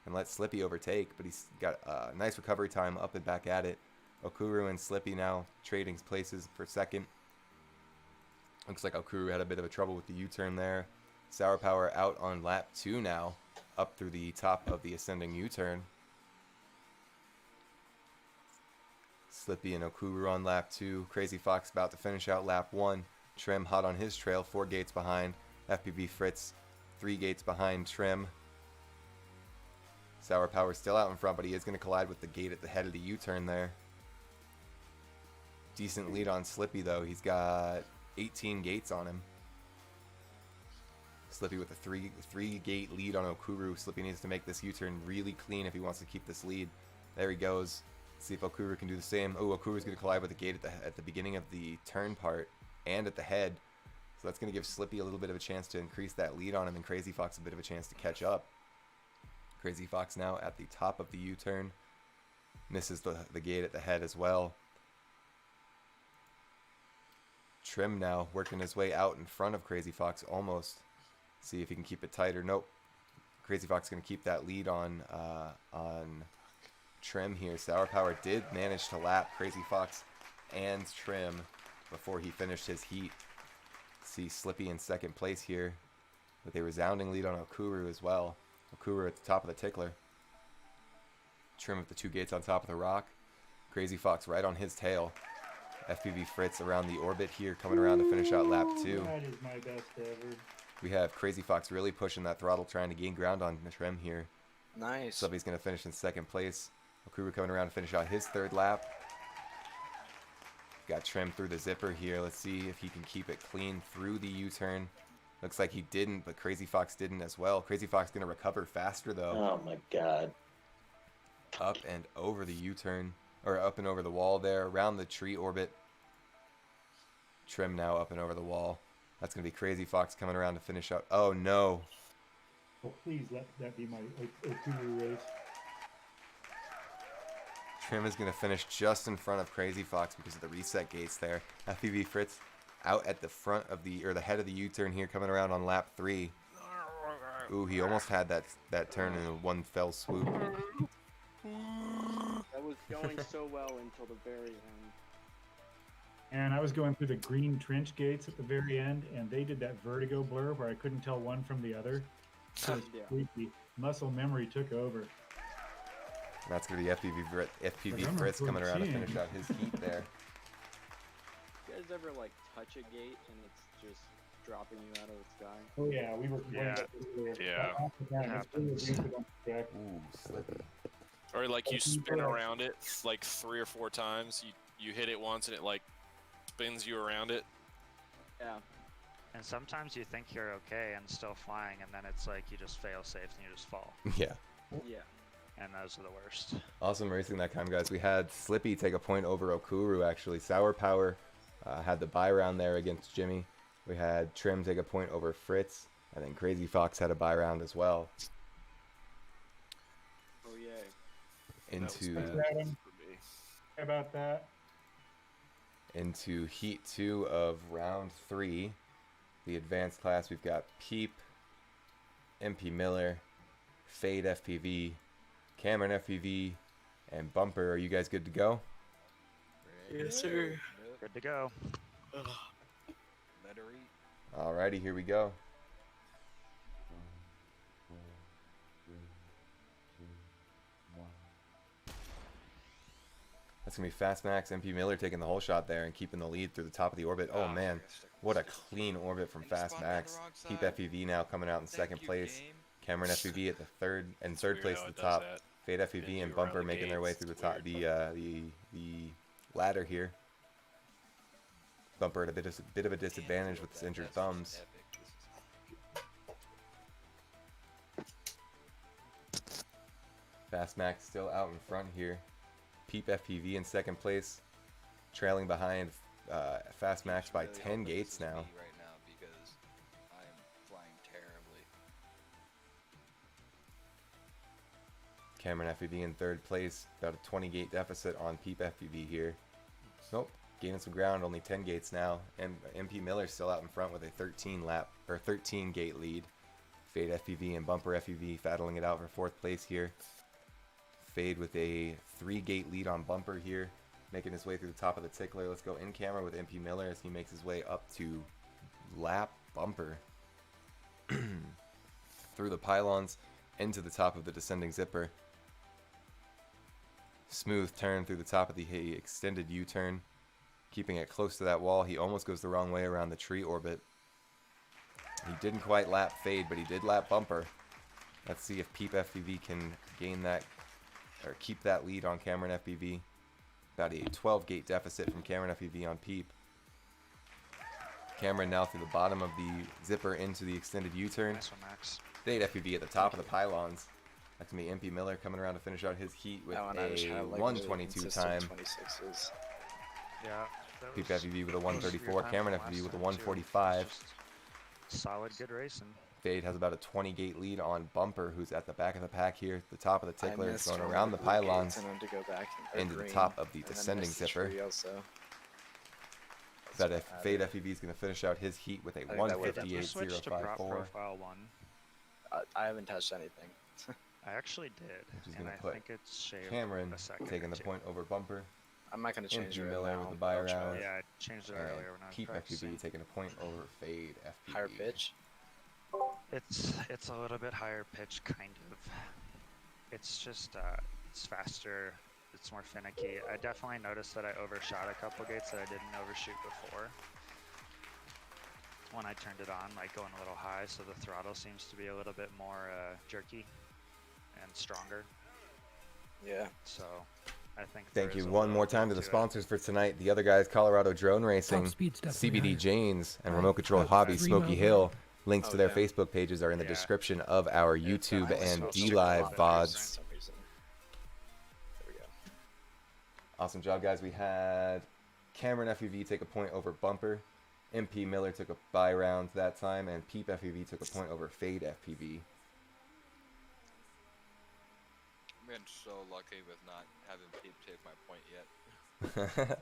and let Slippy overtake, but he's got a nice recovery time up and back at it. Okuru and Slippy now trading places for second. Looks like Okuru had a bit of a trouble with the U-turn there. Sour Power out on lap 2 now, up through the top of the ascending U-turn. Slippy and Okuru on lap 2. Crazy Fox about to finish out lap 1. Trim hot on his trail, 4 gates behind. FPV Fritz, 3 gates behind Trim. Sour Power still out in front, but he is going to collide with the gate at the head of the U-turn there. Decent lead on Slippy, though. He's got 18 gates on him. Slippy with a three gate lead on Okuru. Slippy needs to make this U-turn really clean if he wants to keep this lead. There he goes. See if Okuru can do the same. Oh, Okuru's going to collide with the gate at the beginning of the turn part and at the head. So that's going to give Slippy a little bit of a chance to increase that lead on him, and Crazy Fox a bit of a chance to catch up. Crazy Fox now at the top of the U-turn. Misses the gate at the head as well. Trim now working his way out in front of Crazy Fox almost. See if he can keep it tight or nope. Crazy Fox going to keep that lead on Trim here. Sour Power did manage to lap Crazy Fox and Trim before he finished his heat. See Slippy in second place here with a resounding lead on Okuru as well. Okuru at the top of the tickler. Trim with the 2 gates on top of the rock. Crazy Fox right on his tail. FPV Fritz around the orbit here, coming around to finish out lap 2. That is my best ever. We have Crazy Fox really pushing that throttle, trying to gain ground on Trim here. Nice. Slippy's going to finish in second place. Okuru coming around to finish out his 3rd lap. Got Trim through the zipper here. Let's see if he can keep it clean through the U-turn. Looks like he didn't, but Crazy Fox didn't as well. Crazy Fox going to recover faster, though. Oh, my God. Up and over the U-turn, or up and over the wall there, around the tree orbit. Trim now up and over the wall. That's going to be Crazy Fox coming around to finish up. Oh, no. Oh, please let that be my Okuru race. Trim is going to finish just in front of Crazy Fox because of the reset gates there. FPV Fritz out at the front of the head of the U-turn here, coming around on lap 3. Ooh, he almost had that turn in one fell swoop. That was going so well until the very end. And I was going through the green trench gates at the very end, and they did that vertigo blur where I couldn't tell one from the other. It was Yeah. creepy. Muscle memory took over. And that's going to be FPV Fritz coming around to finish out his heat there. You guys ever like touch a gate and it's just dropping you out of the sky? Oh yeah, we were complaining Yeah. about this earlier. Yeah. Half the time, it's really abusive on the track. Ooh, Slippy. Or like you spin around it like 3 or 4 times. You hit it once and it like spins you around it. Yeah. And sometimes you think you're okay and still flying, and then it's like you just fail safe and you just fall. Yeah. Yeah. And those are the worst. Awesome racing that time, guys. We had Slippy take a point over Okuru, actually. Sour Power had the bye round there against Jimmy. We had Trim take a point over Fritz, and then Crazy Fox had a bye round as well. Oh yay. Into Adam, how about that? into Heat 2 of Round 3. The advanced class, we've got Peep, MP Miller, Fade FPV, Cameron FPV, and Bumper. Are you guys good to go? Yes, sir. Good to go. Let her eat. Alrighty, here we go. That's going to be Fastmax, MP Miller taking the whole shot there and keeping the lead through the top of the orbit. Oh, man. What a clean orbit from Fastmax. Peep FPV now coming out in second place. Cameron FPV at the third place how at it the does top. that. Fade FEV and Bumper making their way through the top, the ladder here. Bumper at a bit of a disadvantage with his injured thumbs. Fast Max still out in front here. Peep FPV in second place, trailing behind Fast Max by 10 gates now. Right now because I'm flying terribly. Cameron FPV in third place, about a 20 gate deficit on Peep FPV here. Nope, gaining some ground, only 10 gates now. And MP Miller still out in front with a 13 gate lead. Fade FPV and Bumper FPV battling it out for fourth place here. Fade with a 3 gate lead on Bumper here, making his way through the top of the tickler. Let's go in camera with MP Miller as he makes his way up to lap Bumper. Through the pylons into the top of the descending zipper. Smooth turn through the top of the extended U-turn, keeping it close to that wall. He almost goes the wrong way around the tree orbit. He didn't quite lap Fade, but he did lap Bumper. Let's see if Peep FPV can gain that or keep that lead on Cameron FPV. About a 12 gate deficit from Cameron FPV on Peep. Cameron now through the bottom of the zipper into the extended U-turn. Nice one, Max. Fade FPV at the top of the pylons. That's going to be MP Miller coming around to finish out his heat with a 122 time. 26s. Yeah. Peep FPV with a 134. Cameron FPV with a 145. Solid, good racing. Fade has about a 20 gate lead on Bumper, who's at the back of the pack here. The top of the tickler is going around the pylons into the top of the descending zipper. That Fade FPV is going to finish out his heat with a 158.054. I haven't touched anything. I actually did, Which is and going to I put think it's shaved Cameron a second taking the or two. point over Bumper. I'm not going to change it MP right Miller now, with the but buy I'll try. around. Yeah, I changed it earlier when I was Peep practicing. FPV taking a point over Fade FPV. Higher pitch? It's a little bit higher pitch, kind of. It's just it's faster. It's more finicky. I definitely noticed that I overshot a couple gates that I didn't overshoot before. When I turned it on, like going a little high, so the throttle seems to be a little bit more jerky and stronger. Yeah. So I think. Thank you one more time to the sponsors for tonight. The other guys, Colorado Drone Racing, speed's definitely CBD higher. Janes, and Remote Control Hobby, Smoky Hill. Links to their yeah. Facebook pages are in the description of our YouTube and I'll D stick Live a lot of views for VODs. some reason. There we go. Awesome job, guys. We had Cameron FEV take a point over Bumper. MP Miller took a buy round that time, and Peep FEV took a point over Fade FPV. I've been so lucky with not having Peep take my point yet.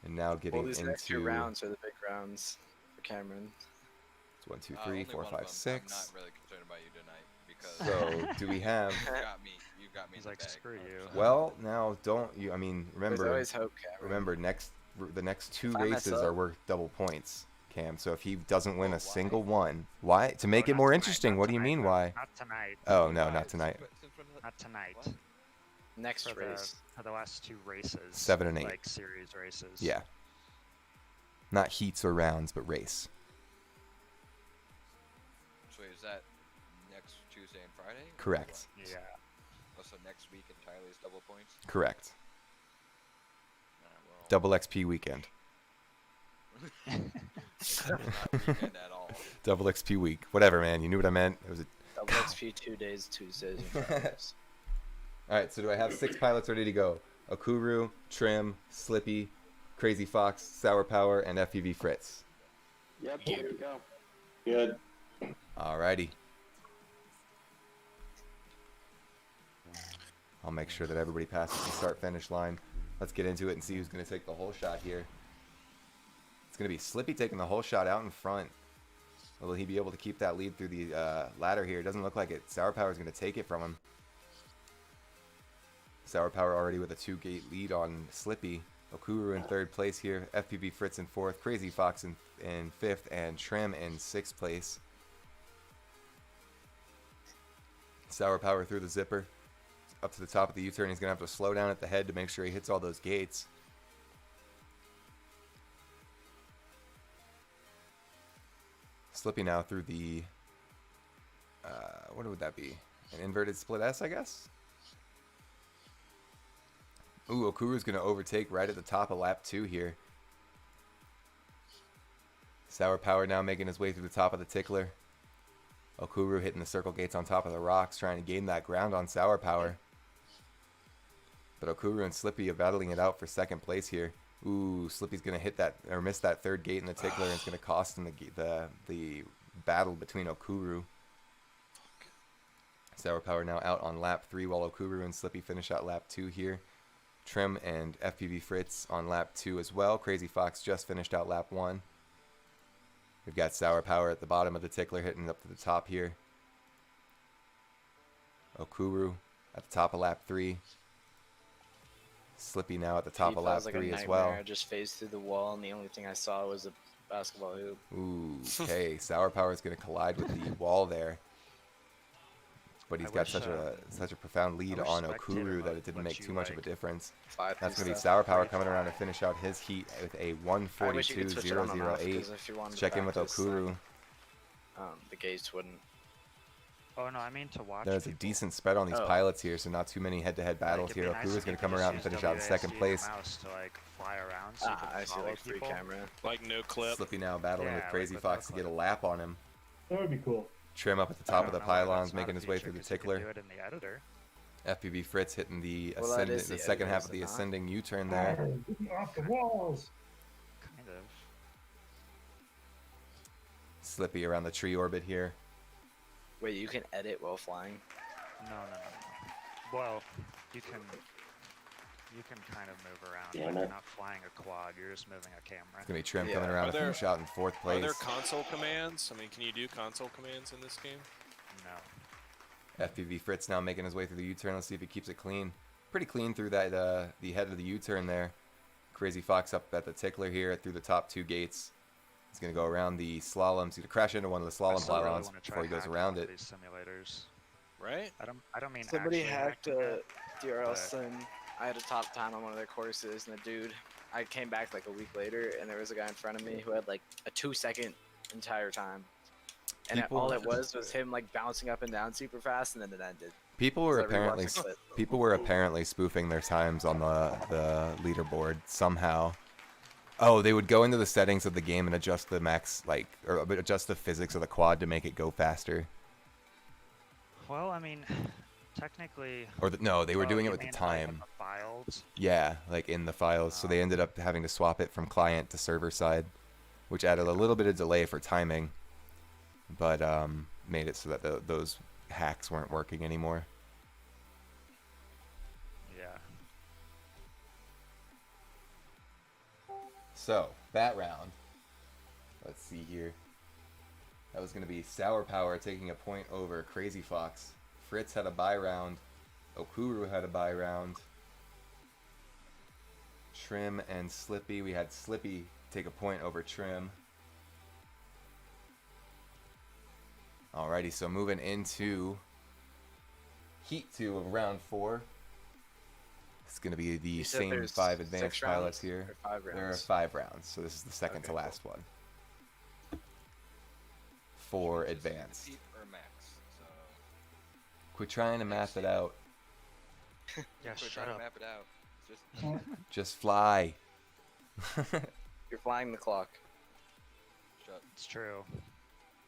And now getting Well, these into extra rounds are the big rounds for Cameron. It's 1, 2, Only 3, 4, one of 5, them. 6. I'm not really concerned about you tonight because So do we have? you got me. He's in the like, bag, screw you. 100%. Well, now don't you? I mean, There's remember. always hope, Cameron. Remember, the next two If I mess races up- are worth double points, Cam. So if he doesn't win Oh, a why? single one, why? To make Oh, it not more tonight, interesting. not What do you tonight, mean, bro. why? Not tonight. Oh no, Why? not tonight. Since when the- Not tonight. What? Next race. For the last two races. 7 and 8. Like series races. Yeah. Not heats or rounds, but race. So is that next Tuesday and Friday? or Correct. what? Yeah. Oh, so next week entirely is double points? Correct. Alright, well, Double XP weekend. it's not weekend at all. Double XP week. Whatever, man. You knew what I meant. It was a. Double XP 2 days, Tuesdays, and Fridays. All right. So do I have 6 pilots ready to go? Okuru, Trim, Slippy, Crazy Fox, Sour Power, and FPV Fritz. Yep, here we go. Good. Alrighty. I'll make sure that everybody passes the start-finish line. Let's get into it and see who's going to take the whole shot here. It's going to be Slippy taking the whole shot out in front. Will he be able to keep that lead through the ladder here? It doesn't look like it. Sour Power is going to take it from him. Sour Power already with a 2-gate lead on Slippy. Okuru in 3rd place here. FPV Fritz in 4th. Crazy Fox in 5th. And Trim in 6th place. Sour Power through the zipper. Up to the top of the U-turn. He's going to have to slow down at the head to make sure he hits all those gates. Slippy now through the... what would that be? an inverted split S, I guess. Ooh, Okuru's going to overtake right at the top of lap 2 here. Sour Power now making his way through the top of the Tickler. Okuru hitting the circle gates on top of the rocks, trying to gain that ground on Sour Power. But Okuru and Slippy are battling it out for second place here. Ooh, Slippy's going to hit that, or miss that third gate in the Tickler, and it's going to cost him the battle between Okuru. Sour Power now out on lap 3, while Okuru and Slippy finish out lap 2 here. Trim and FPV Fritz on lap 2 as well. Crazy Fox just finished out lap 1. We've got Sour Power at the bottom of the Tickler hitting up to the top here. Okuru at the top of lap 3. Slippy now at the top of lap 3 as well. I just phased through the wall, and the only thing I saw was a basketball hoop. Ooh, okay. Sour Power is going to collide with the wall there. But he's got such a profound lead on Okuru that it didn't make too much of a difference. That's going to be Sour Power coming around to finish out his heat with a 142.008. Let's check in with Okuru. The gates wouldn't. Oh no, I mean to watch. There's a decent spread on these pilots here, so not too many head-to-head battles here. Okuru's going to come around and finish out in second place. To, like, fly around so I see, like, free camera. Like no clip. Slippy now battling with Crazy Fox to get a lap on him. That would be cool. Trim up at the top of the pylons, making his way through the Tickler. Do it in the editor. FPV Fritz hitting the second half of the ascending U-turn there. Off the walls. Kind of. Slippy around the tree orbit here. Wait, you can edit while flying? No. Well, you can kind of move around. Yeah, Like no. you're not flying a quad, you're just moving a camera. It's going to be Trim coming around to finish out in fourth place. Are there console commands? I mean, can you do console commands in this game? No. FPV Fritz now making his way through the U-turn. Let's see if he keeps it clean. Pretty clean through that the head of the U-turn there. Crazy Fox up at the Tickler here through the top 2 gates. He's going to go around the slaloms. He's going to crash into one of the slalom pylons before he goes around it. These simulators. Right? I don't mean Somebody actually hacked hacking it, DRL but- Sim. I had a top time on one of their courses, and the dude, I came back like a week later, and there was a guy in front of me who had like a 2-second entire time. And all it was him like bouncing up and down super fast, and then it ended. People were apparently spoofing their times on the leaderboard somehow. Oh, they would go into the settings of the game and adjust the max, or adjust the physics of the quad to make it go faster. Well, I mean, technically. Or no, they were doing it with the mean, time. Like in the files? Yeah, like in the files. So they ended up having to swap it from client to server side, which added a little bit of delay for timing, but made it so that those hacks weren't working anymore. Yeah. So, that round. Let's see here. That was going to be Sour Power taking a point over Crazy Fox. Fritz had a bye round. Okuru had a bye round. Trim and Slippy. We had Slippy take a point over Trim. Alrighty, so moving into Heat 2 of round 4. It's going to be the same 5 advanced pilots here. There are 5 rounds, so this is the second to last one. For advanced. Heat or max, so Quit trying to map it out. Yeah, quit shut trying to up. map it out. Just Just fly. You're flying the clock. shut. It's true.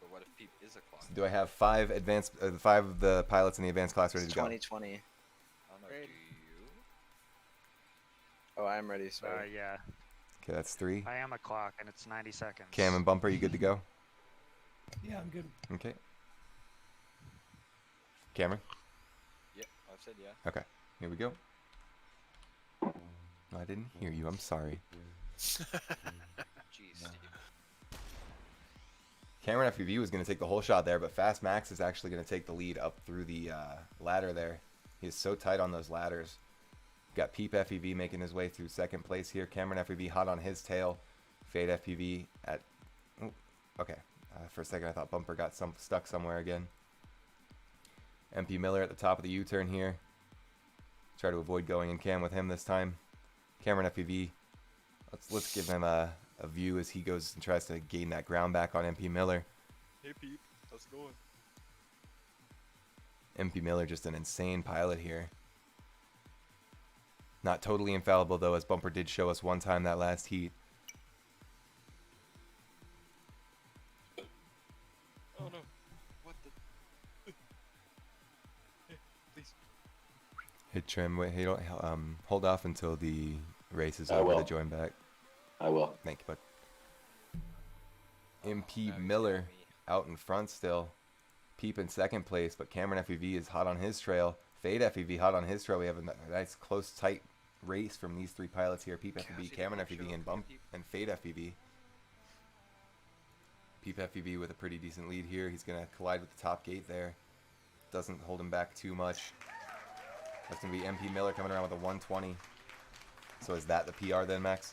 But what if Peep is a clock? Do I have 5 advanced, 5 of the pilots in the advanced class ready It's to go? 2020. I don't know. Do you? Oh, I'm ready. Sorry. Yeah. Okay, that's 3. I am a clock, and it's 90 seconds. Cam and Bumper, you good to go? Yeah, I'm good. Okay. Cameron? Yeah, I've said yeah. Okay, here we go. I didn't hear you, I'm sorry. Jeez, Steve. Cameron FPV was going to take the whole shot there, but Fast Max is actually going to take the lead up through the ladder there. He is so tight on those ladders. Got Peep FPV making his way through second place here. Cameron FPV hot on his tail. Fade FPV at... Ooh, okay. For a second I thought Bumper got stuck somewhere again. MP Miller at the top of the U-turn here. Try to avoid going in cam with him this time. Cameron FPV. Let's give him a view as he goes and tries to gain that ground back on MP Miller. Hey Peep, how's it going? MP Miller just an insane pilot here. Not totally infallible though, as Bumper did show us one time that last heat. Oh no! What the? Please. Hit trim. Wait, hey, don't hold off until the race is I over will. to join back. I will. Thank you, bud. MP Miller out in front still. Peep in second place, but Cameron FEV is hot on his trail. Fade FEV hot on his trail. We have a nice close tight race from these three pilots here. Peep FEV, Cameron FEV, and Fade FEV. Peep FEV with a pretty decent lead here. He's gonna collide with the top gate there. Doesn't hold him back too much. That's gonna be MP Miller coming around with a 120. So is that the PR then, Max?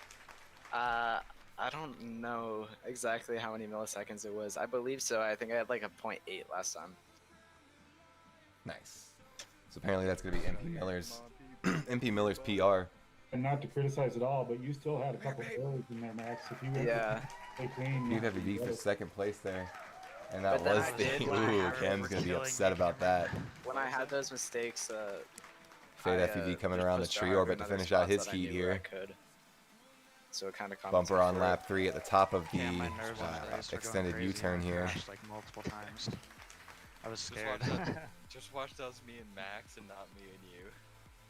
I don't know exactly how many milliseconds it was. I believe so. I think I had like a 0.8 last time. Nice. So apparently that's gonna be MP Miller's MP Miller's PR. And not to criticize at all, but you still had a couple of errors in there, Max. If you were Yeah. to clean, Peep FEV for second place there. And that But then was I the did ooh, Cam's gonna be upset about that. When I had those mistakes, Fade FEV coming around the tree orbit to finish out his heat here. So it kind of Bumper on lap 3 at the top of the Yeah, my nerves on the race were going extended crazy. U-turn I here. crashed, like multiple times. I was Just scared. watch that was me and Max and not me and you.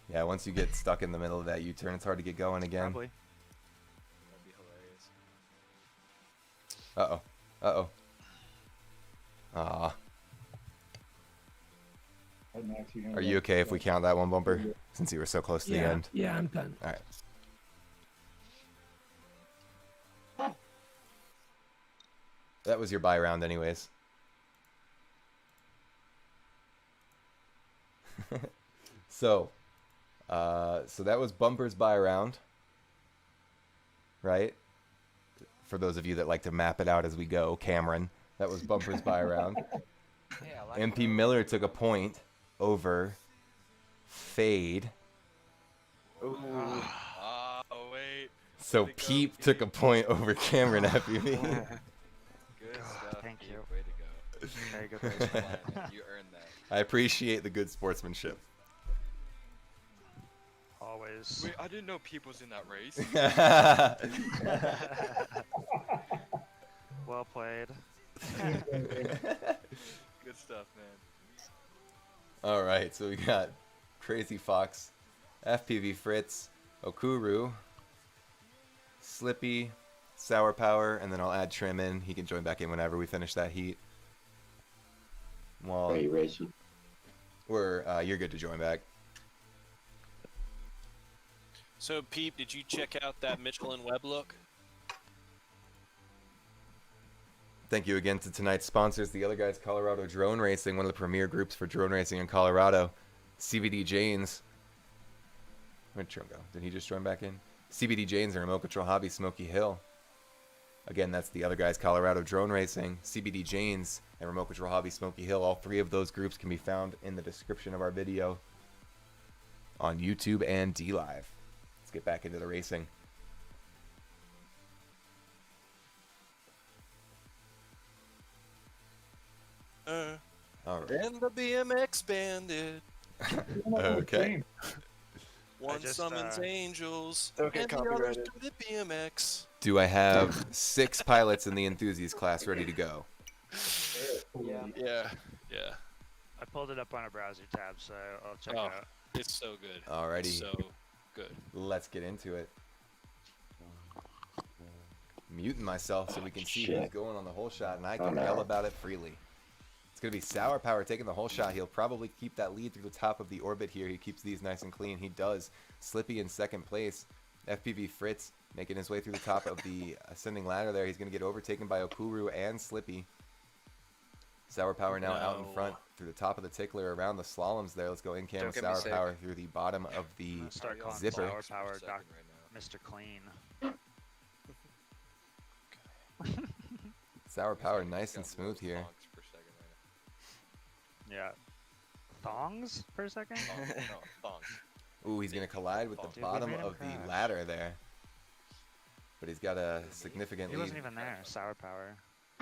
Yeah, once you get stuck in the middle of that U-turn, it's hard to get going again. Probably. That'd be hilarious. Uh-oh. Aw. Max, Are you okay if we count that one, Bumper? Since you were so close to the end. Yeah, I'm done. Alright. That was your buy round anyways. So that was Bumper's buy round. Right? For those of you that like to map it out as we go, Cameron. That was Bumper's buy round. Yeah, I like MP Miller took a point over Fade. Ooh. Oh wait. So Way to go, Peep took a point over Cameron FEV. Good stuff. Thank Peep. you. Way to go. Very good Come race. on, man, you earned that. I appreciate the good sportsmanship. Always. Wait, I didn't know Peep was in that race. Well played. Good stuff, man. Alright, so we got Crazy Fox, FPV Fritz, Okuru, Slippy, Sour Power, and then I'll add Trim in. He can join back in whenever we finish that heat. Well, Great racing. you're good to join back. So, Peep, did you check out that Mitchell and Webb look? Thank you again to tonight's sponsors, the other guys, Colorado Drone Racing, one of the premier groups for drone racing in Colorado. CBD Janes. Where'd Trim go? Did he just join back in? CBD Janes and Remote Control Hobby Smoky Hill. Again, that's the other guys, Colorado Drone Racing, CBD Janes, and Remote Control Hobby Smoky Hill. All three of those groups can be found in the description of our video on YouTube and DLive. Let's get back into the racing. All right. And the BMX bandit. Okay. One just, summons angels, Don't get and the others copyrighted. do the BMX. Do I have 6 pilots in the enthusiast class ready to go? Yeah. I pulled it up on a browser tab, so I'll check Oh. it out. It's so good. Alrighty. So good. Let's get into it. Muting myself so we can see who's Shit. going on the whole shot, and I Oh, can no. yell about it freely. It's going to be Sour Power taking the whole shot. He'll probably keep that lead through the top of the orbit here. He keeps these nice and clean. He does. Slippy in second place. FPV Fritz making his way through the top of the ascending ladder there. He's going to get overtaken by Okuru and Slippy. Sour Power now out in No. front through the top of the tickler around the slaloms there. Let's go in cam Don't with get me Sour sick. Power through the bottom of the I'm gonna start calling zipper. Sour Power Second Doc right now. Mr. Clean. Sour Power nice Got and smooth those here. honks per second right Yeah. Thongs per second? now. No, thonks. Ooh, he's going to collide with the Dude, we bottom made him of the crash. ladder there. But he's got a significant He lead. wasn't even there. Sour Power.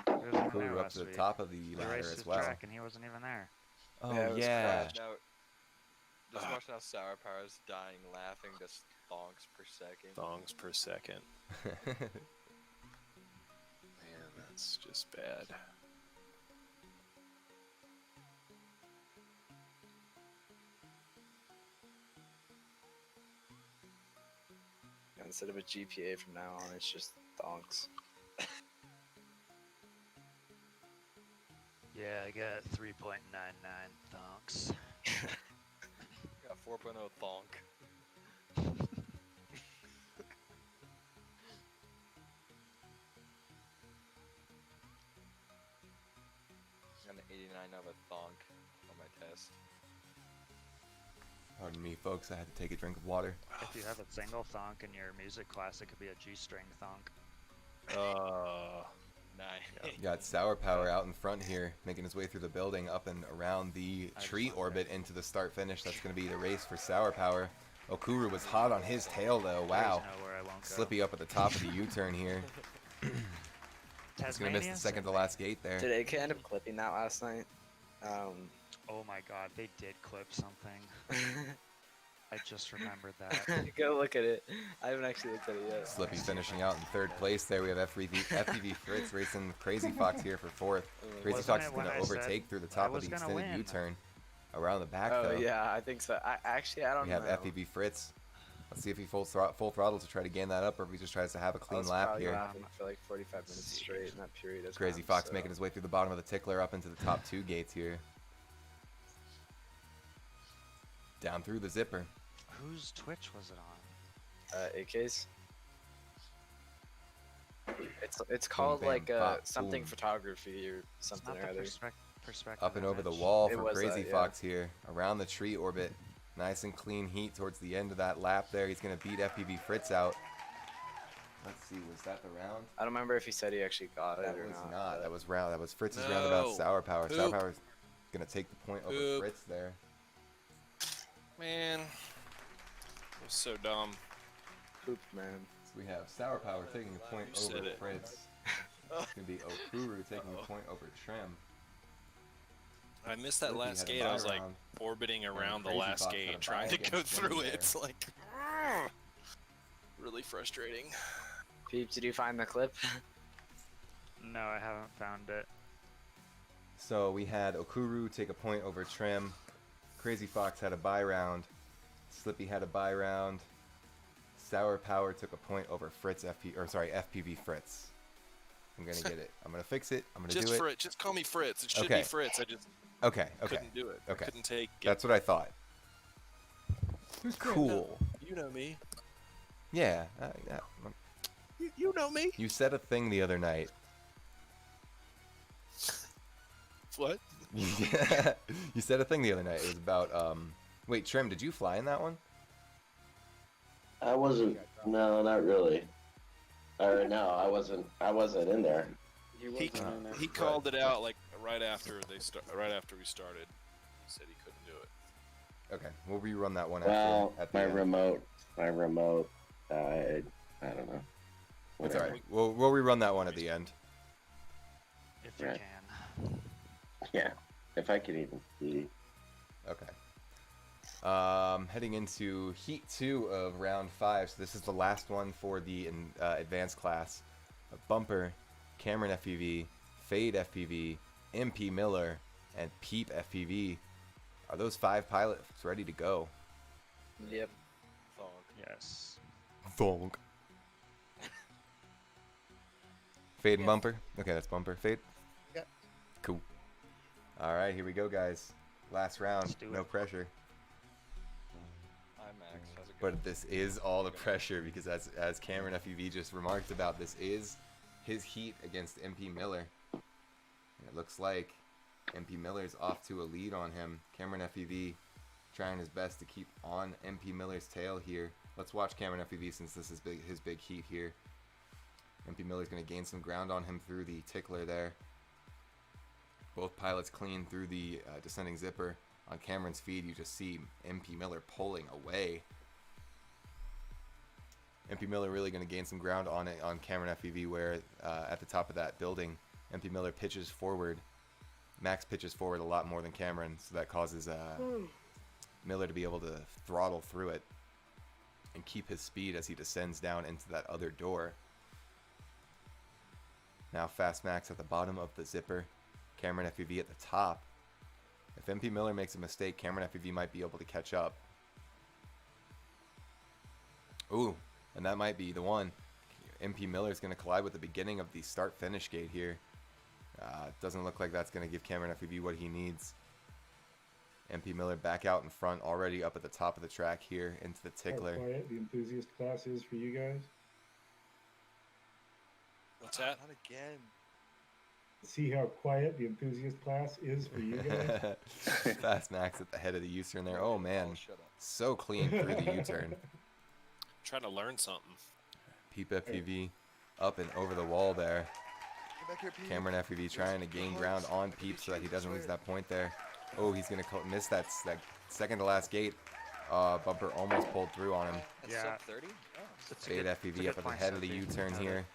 He wasn't even there Okuru up last to the week. top of the We ladder raced as his well. track and he wasn't even there. Oh Yeah, it was yeah. Now, just watching how Sour Power's dying laughing, just thonks per second. Thongs per second. Man, that's just bad. Instead of a GPA from now on, it's just thonks. Yeah, I got 3.99 thonks. Got 4.0 thonk. Got an 89 of a thonk on my test. Pardon me, folks. I had to take a drink of water. If you have a single thonk in your music class, it could be a G-string thonk. Nice. You got Sour Power out in front here, making his way through the building, up and around the tree orbit into the start finish. That's going to be the race for Sour Power. Okuru was hot on his tail though. Wow. There's nowhere I won't go. Slippy up at the top of the U-turn here. He's going to miss the second to last gate there. Did AK end up clipping that last night? Oh my god, they did clip something. I just remembered that. Go look at it. I haven't actually looked at it yet. Slippy finishing out in third place there. We have FPV Fritz racing with Crazy Fox here for fourth. Crazy Wasn't Fox it is going when to I overtake said through the I top of was the gonna extended win? U-turn. Around the back Oh though. yeah, I think so. I don't We know. have FPV Fritz. Let's see if he full throttle to try to gain that up, or if he just tries to have a I clean was lap probably here. laughing for like 45 minutes straight in that period of Crazy time, Fox so- making his way through the bottom of the tickler up into the top two gates here. Down through the zipper. Whose Twitch was it on? AK's. It's called bam, like bop, something boom. photography or It's something not or the other. perspective Up and over the image. wall It for was Crazy that, yeah. Fox here. Around the tree orbit. Nice and clean heat towards the end of that lap there. He's going to beat FPV Fritz out. Let's see, was that the round? I don't remember if he said he actually got That it or was not. not. but- That was round. That was Fritz's roundabout Sour Power. Sour Poop. Power's going to take the point over Poop. Fritz there. Man, that was so dumb. Poop, man. So we have Sour Power taking the point You said over it. Fritz. It's going to be Okuru taking the point over Trim. I missed that Slippy last had a gate. buy I was like round. orbiting around the Crazy last Fox had gate, a trying buy to go against Jim through it. there. It's like really frustrating. Peep, did you find the clip? No, I haven't found it. So we had Okuru take a point over Trim. Crazy Fox had a buy round. Slippy had a buy round. Sour Power took a point over FPV Fritz. I'm gonna get it. I'm gonna fix it. I'm gonna Just do it. Fritz. Just call me Fritz. It should Okay. be Fritz. I just Okay. couldn't do it. Okay. I couldn't take. That's what I thought. Cool. You know me. Yeah. You know me. You said a thing the other night. What? You said a thing the other night. It was about Wait, Trim, did you fly in that one? I wasn't. No, not really. Or no, I wasn't. I wasn't in there. He He, wasn't in there. he called it out like right after we started. He said he couldn't do it. Okay, we'll rerun that one Well, after. At the my end. remote died. I don't know. It's Whatever. alright. We'll rerun that one at the end. If you Right. can. Yeah, if I could even see. Okay. Heading into Heat 2 of Round 5. So this is the last one for the advanced class. Bumper, Cameron FPV, Fade FPV, MP Miller, and Peep FPV. Are those 5 pilots ready to go? Yep. Yes. Thonk. Fade and Bumper? Okay, that's Bumper. Fade? Yep. Cool. Alright, here we go, guys. Last round. Let's do No it. pressure. Hi, Max. How's it going? But this is all the pressure because as Cameron FEV just remarked about, this is his heat against MP Miller. And it looks like MP Miller's off to a lead on him. Cameron FEV trying his best to keep on MP Miller's tail here. Let's watch Cameron FEV since this is his big heat here. MP Miller's going to gain some ground on him through the tickler there. Both pilots clean through the descending zipper. On Cameron's feed, you just see MP Miller pulling away. MP Miller really going to gain some ground on it on Cameron FEV, where at the top of that building, MP Miller pitches forward. Max pitches forward a lot more than Cameron, so that causes Miller to be able to throttle through it and keep his speed as he descends down into that other door. Now Fast Max at the bottom of the zipper, Cameron FPV at the top. If MP Miller makes a mistake, Cameron FPV might be able to catch up. Ooh, and that might be the one. MP Miller is going to collide with the beginning of the start-finish gate here. Doesn't look like that's going to give Cameron FPV what he needs. MP Miller back out in front, already up at the top of the track here into the tickler. How quiet the enthusiast class is for you guys. What's that? Not again. See how quiet the enthusiast class is for you guys. Fast Max at the head of the U-turn there. Oh man, shut up. so clean through the U-turn. Trying to learn something. Peep FPV up and over the wall there. Get back here, Pete. Cameron FPV trying to gain ground on Peep so that he doesn't lose that point there. Oh, he's going to miss that second to last gate. Bumper almost pulled through on him. That's sub 30? Oh. Fade FPV up at the head of the U-turn here.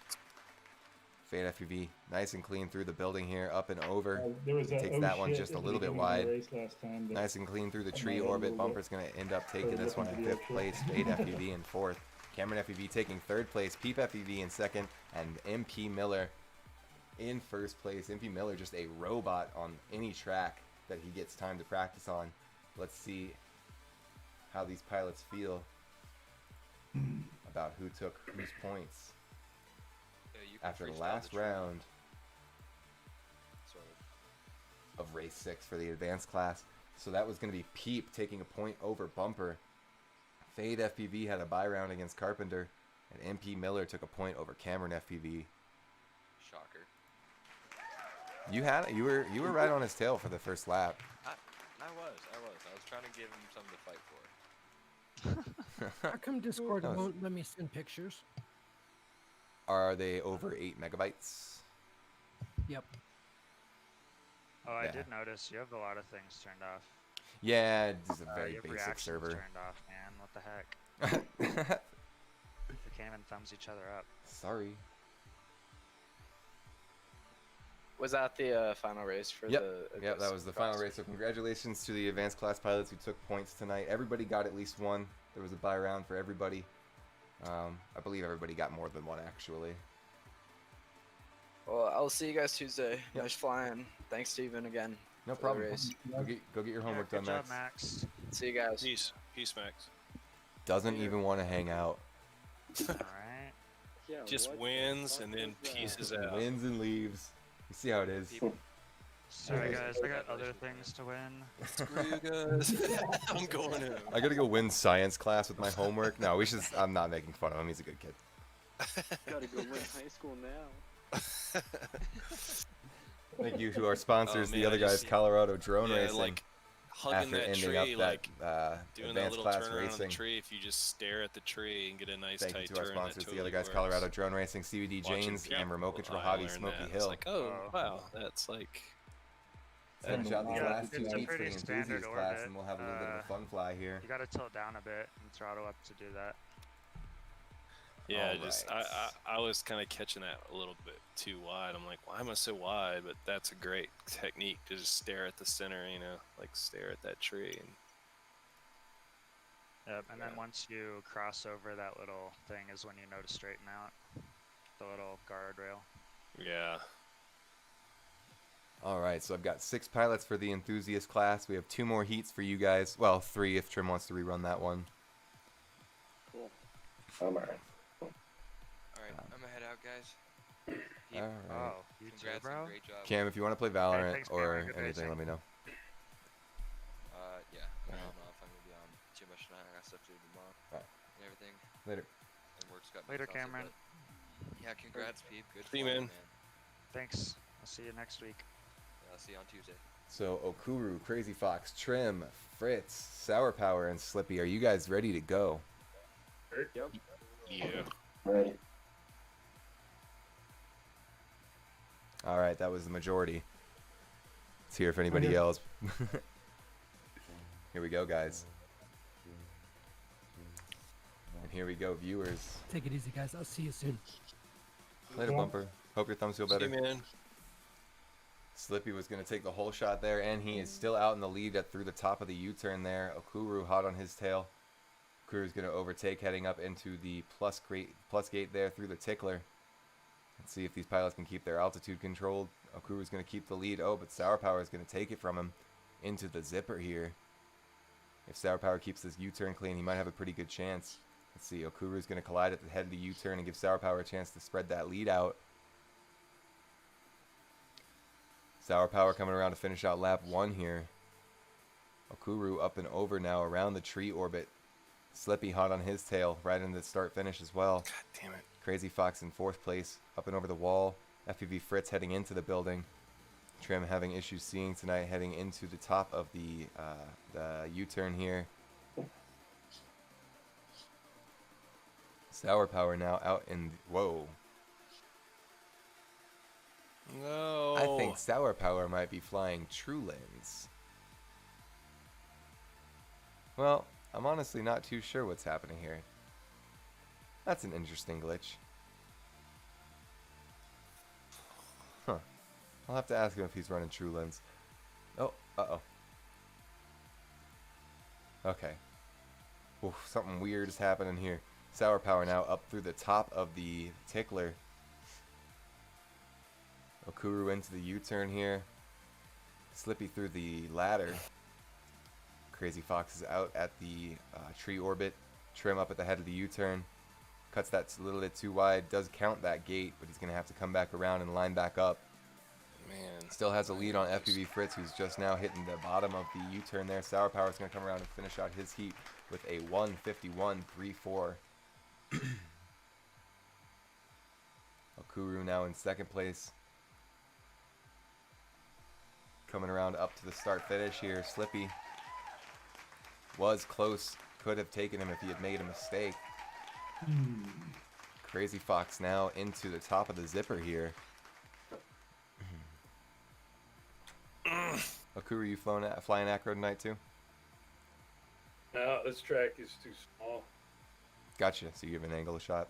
Fade FPV nice and clean through the building here, up and over. There was Takes that one just a little bit wide. Time, Nice and clean through the tree orbit. Bumper's going to end up taking this one in 5th place. Fade FPV in 4th. Cameron FPV taking 3rd place. Peep FPV in 2nd. And MP Miller in 1st place. MP Miller just a robot on any track that he gets time to practice on. Let's see how these pilots feel about who took whose points after the last round of race 6 for the advanced class. So that was going to be Peep taking a point over Bumper. Fade FPV had a bye round against Carpenter, and MP Miller took a point over Cameron FPV. Shocker. You were right on his tail for the first lap. I was trying to give him something to fight for. How come Discord won't let me send pictures? Are they over 8 megabytes? Yep. Oh, I Yeah. did notice you have a lot of things turned off. Yeah, it's a very You have basic reactions server. turned off, man. What the heck? We can't even thumbs each other up. Sorry. Was that the final race for Yep. the? Yep, that was the final race. So congratulations to the advanced class pilots who took points tonight. Everybody got at least one. There was a bye round for everybody. I believe everybody got more than one actually. Well, I'll see you guys Tuesday. Yep. Nice flying. Thanks, Steven, again. No for the problem. race. Go get your homework Good done, job, Max. See you guys. Peace, Max. Doesn't even want to hang out. All right. Yeah, Just what the wins fuck and then was that? pieces out. Wins and leaves. You see how it is. Sorry guys, I got other things to win. Screw you guys. I'm going in. I gotta go win science class with my homework. No, we should. I'm not making fun of him. He's a good kid. Gotta go win high school now. Thank you to our sponsors, Oh, the man, other I guys, just- Colorado Drone Yeah, Racing. like hugging After that ending tree, up like that doing that advanced little class turn around on the racing. tree. If you just stare at the tree and get a nice Thank you tight to our turn, sponsors, that the other totally guys, works. Colorado Drone Racing, CBD Watching Janes, people, and Remote Control I Hobby, learned Smoky that. It's Hill. like, oh wow, that's like. Finish out these Yeah, last two it's a meets for the pretty standard enthusiast class, orbit. and we'll have a little bit of a fun fly here. You gotta tilt down a bit and throttle up to do that. Yeah, Alright. I was kind of catching that a little bit too wide. I'm like, why am I so wide? But that's a great technique to just stare at the center, you know, like stare at that tree. And Yep, and then Yeah. once you cross over that little thing is when you know to straighten out the little guardrail. yeah, All right, so I've got 6 pilots for the enthusiast class. We have 2 more heats for you guys. Well, 3 if Trim wants to rerun that one. Cool. I'm alright. Alright, I'm gonna head out, guys. All right. Oh, you too, Congrats bro? and great job. Cam, if you want to play Valorant thanks, or Cameron. Good anything, racing. let me know. Yeah, I don't know if I'm gonna be on too much tonight. I got stuff to do tomorrow Alright. and everything. Later. And work's got me Later, exhausted, Cameron. but yeah, congrats, Pete. Good See you, flying, man. Thanks. I'll see you next week. Yeah, I'll see you on Tuesday. So Okuru, Crazy Fox, Trim, Fritz, Sour Power, and Slippy, are you guys ready to go? Yep. yeah. Right. All right, that was the majority. Let's hear if anybody Okay. yells. Here we go, guys. And here we go, viewers. Take it easy, guys. I'll see you soon. Later, Yeah. Bumper. Hope your thumbs feel See you, better. man. Slippy was going to take the whole shot there, and he is still out in the lead through the top of the U-turn there. Okuru hot on his tail. Okuru's going to overtake, heading up into the plus gate there through the tickler. Let's see if these pilots can keep their altitude controlled. Okuru's going to keep the lead. Oh, but Sour Power is going to take it from him into the zipper here. If Sour Power keeps this U-turn clean, he might have a pretty good chance. Let's see, Okuru's going to collide at the head of the U-turn and give Sour Power a chance to spread that lead out. Sour Power coming around to finish out lap 1 here. Okuru up and over now around the tree orbit. Slippy hot on his tail right into the start finish as well. God damn it. Crazy Fox in 4th place, up and over the wall. FPV Fritz heading into the building. Trim having issues seeing tonight, heading into the top of the U-turn here. Sour Power now out in... Whoa. No. I think Sour Power might be flying True Lens. Well, I'm honestly not too sure what's happening here. That's an interesting glitch. Huh. I'll have to ask him if he's running True Lens. Oh, uh-oh. Okay. Oof, something weird is happening here. Sour Power now up through the top of the tickler. Okuru into the U-turn here. Slippy through the ladder. Crazy Fox is out at the tree orbit. Trim up at the head of the U-turn. Cuts that a little bit too wide. Does count that gate, but he's going to have to come back around and line back up. Man. Still has a lead on FPV Fritz, who's just now hitting the bottom of the U-turn there. Sour Power is going to come around and finish out his heat with a 1:51.34. Okuru now in 2nd place. Coming around up to the start finish here. Slippy was close. Could have taken him if he had made a mistake. Crazy Fox now into the top of the zipper here. Okuru, you flying acro tonight too? No, this track is too small. Gotcha. So you give an angle a shot.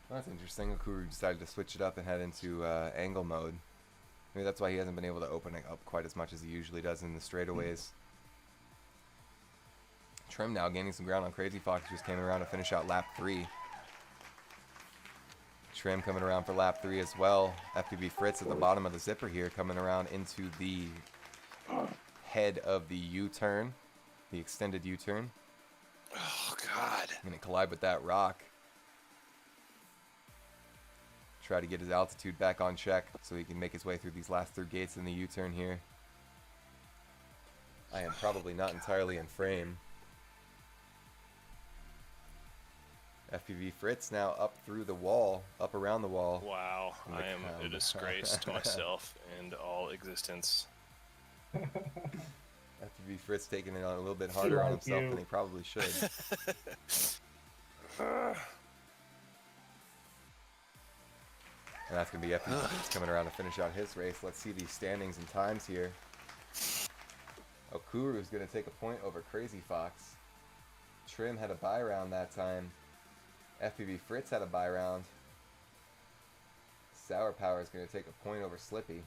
Well, that's interesting. Okuru decided to switch it up and head into angle mode. Maybe that's why he hasn't been able to open it up quite as much as he usually does in the straightaways. Trim now gaining some ground on Crazy Fox, just came around to finish out lap 3. Trim coming around for lap 3 as well. FPV Fritz at the bottom of the zipper here, coming around into the head of the U-turn, the extended U-turn. Oh, God. Gonna collide with that rock. Try to get his altitude back on check so he can make his way through these last 3 gates in the U-turn here. I am probably not entirely in frame. FPV Fritz now up through the wall, up around the wall. Wow, I am a disgrace to myself and all existence. FPV Fritz taking it on a little bit harder on himself than he probably should. And that's going to be FPV Fritz coming around to finish out his race. Let's see these standings and times here. Okuru is going to take a point over Crazy Fox. Trim had a bye round that time. FPV Fritz had a bye round. Sour Power is going to take a point over Slippy.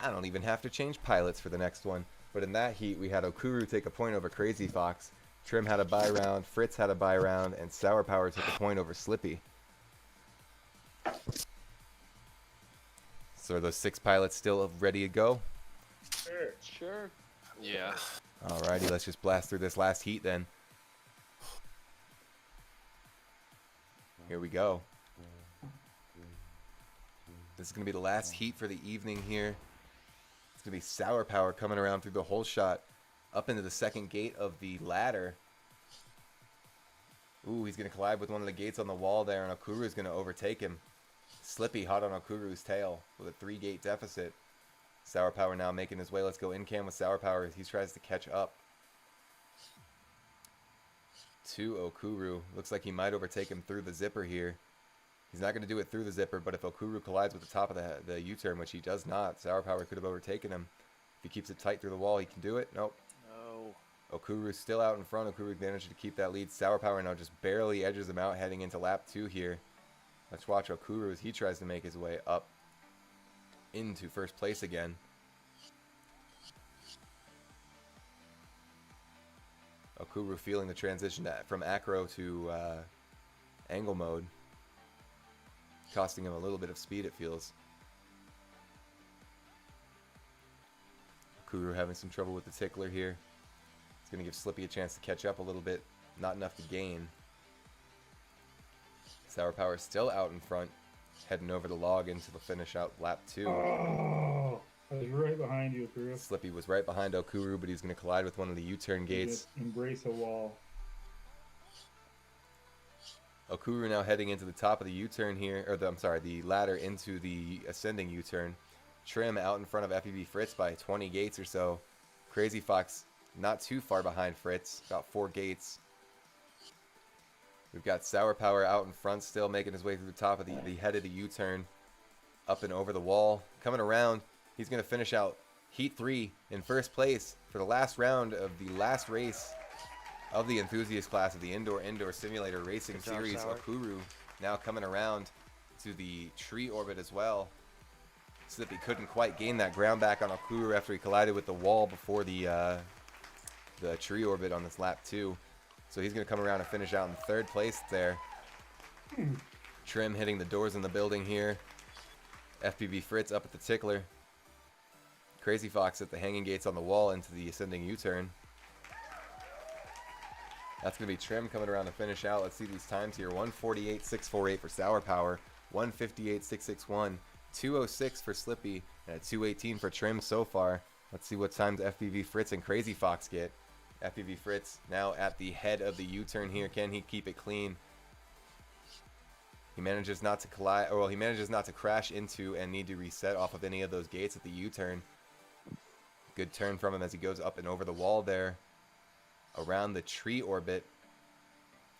I don't even have to change pilots for the next one. But in that heat, we had Okuru take a point over Crazy Fox. Trim had a bye round, Fritz had a bye round, and Sour Power took a point over Slippy. So are those 6 pilots still ready to go? Sure. Yeah. Alrighty, let's just blast through this last heat then. Here we go. This is going to be the last heat for the evening here. It's going to be Sour Power coming around through the whole shot up into the 2nd gate of the ladder. Ooh, he's going to collide with one of the gates on the wall there, and Okuru is going to overtake him. Slippy hot on Okuru's tail with a 3-gate deficit. Sour Power now making his way. Let's go in cam with Sour Power as he tries to catch up to Okuru. Looks like he might overtake him through the zipper here. He's not going to do it through the zipper, but if Okuru collides with the top of the U-turn, which he does not, Sour Power could have overtaken him. If he keeps it tight through the wall, he can do it. Nope. No. Okuru still out in front. Okuru managed to keep that lead. Sour Power now just barely edges him out heading into lap 2 here. Let's watch Okuru as he tries to make his way up into first place again. Okuru feeling the transition from acro to angle mode, costing him a little bit of speed, it feels. Okuru having some trouble with the tickler here. It's going to give Slippy a chance to catch up a little bit. Not enough to gain. Sour Power still out in front, heading over the log into the finish out lap 2. Oh, I was right behind you, Okuru. Slippy was right behind Okuru, but he's going to collide with one of the U-turn gates. Embrace a wall. Okuru now heading into the top of the U-turn here, or the ladder into the ascending U-turn. Trim out in front of FPV Fritz by 20 gates or so. Crazy Fox not too far behind Fritz, about 4 gates. We've got Sour Power out in front still, making his way through the top of the head of the U-turn, up and over the wall. Coming around, he's going to finish out Heat 3 in first place for the last round of the last race of the enthusiast class of the Indoor Simulator Racing Series. Okuru now coming around to the tree orbit as well. Slippy couldn't quite gain that ground back on Okuru after he collided with the wall before the tree orbit on this lap 2. So he's going to come around and finish out in third place there. Trim hitting the doors in the building here. FPV Fritz up at the tickler. Crazy Fox at the hanging gates on the wall into the ascending U-turn. That's going to be Trim coming around to finish out. Let's see these times here. 148.648 for Sour Power. 158.661. 206 for Slippy. And a 218 for Trim so far. Let's see what times FPV Fritz and Crazy Fox get. FPV Fritz now at the head of the U-turn here. Can he keep it clean? He manages not to collide, or well, he manages not to crash into and need to reset off of any of those gates at the U-turn. Good turn from him as he goes up and over the wall there, around the tree orbit.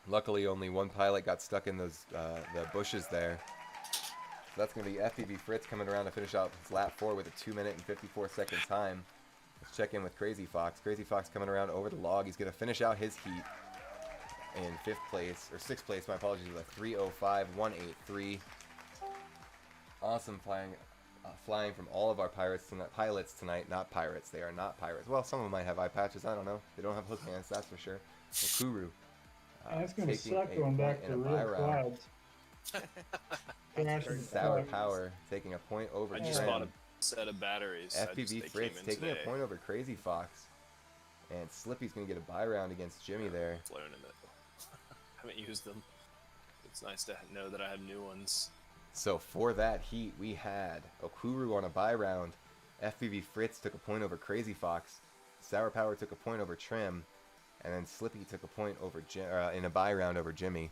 Luckily, only one pilot got stuck in those the bushes there. So that's going to be FPV Fritz coming around to finish out his lap 4 with a 2-minute and 54-second time. Let's check in with Crazy Fox. Crazy Fox coming around over the log. He's going to finish out his heat in 5th place, or 6th place, my apologies, with a 3:05.183. Awesome flying from all of our pilots tonight. Not pirates. They are not pirates. Well, some of them might have eye patches. I don't know. They don't have hook hands, that's for sure. Okuru. That's going to suck going back to real clouds. Sour Power taking a point over I Trim. just bought a set of batteries. FPV Fritz taking a point over Crazy Fox. And Slippy's going to get a bye round against Jimmy there. Flown in it. Haven't used them. It's nice to know that I have new ones. So for that heat, we had Okuru on a bye round. FPV Fritz took a point over Crazy Fox. Sour Power took a point over Trim. And then Slippy took a point over in a bye round over Jimmy.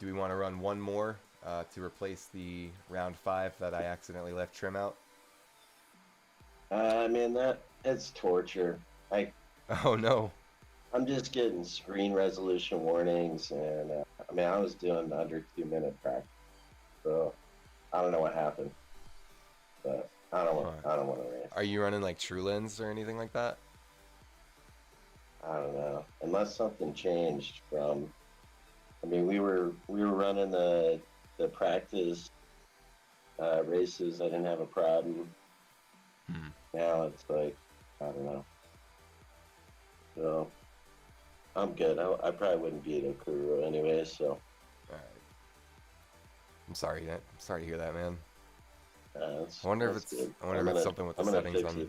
Do we want to run one more to replace the round 5 that I accidentally left Trim out? I mean, it's torture. Oh no. I'm just getting screen resolution warnings, and I mean, I was doing under 2-minute practice, so I don't know what happened, but I don't want to race. Are you running like TrueLens or anything like that? I don't know, unless something changed from. I mean, we were running the practice races. I didn't have a problem. Now it's like, I don't know. So I'm good. I probably wouldn't beat Okuru anyway. So. All right. I'm sorry to hear that, man. I wonder if it's something with the settings on.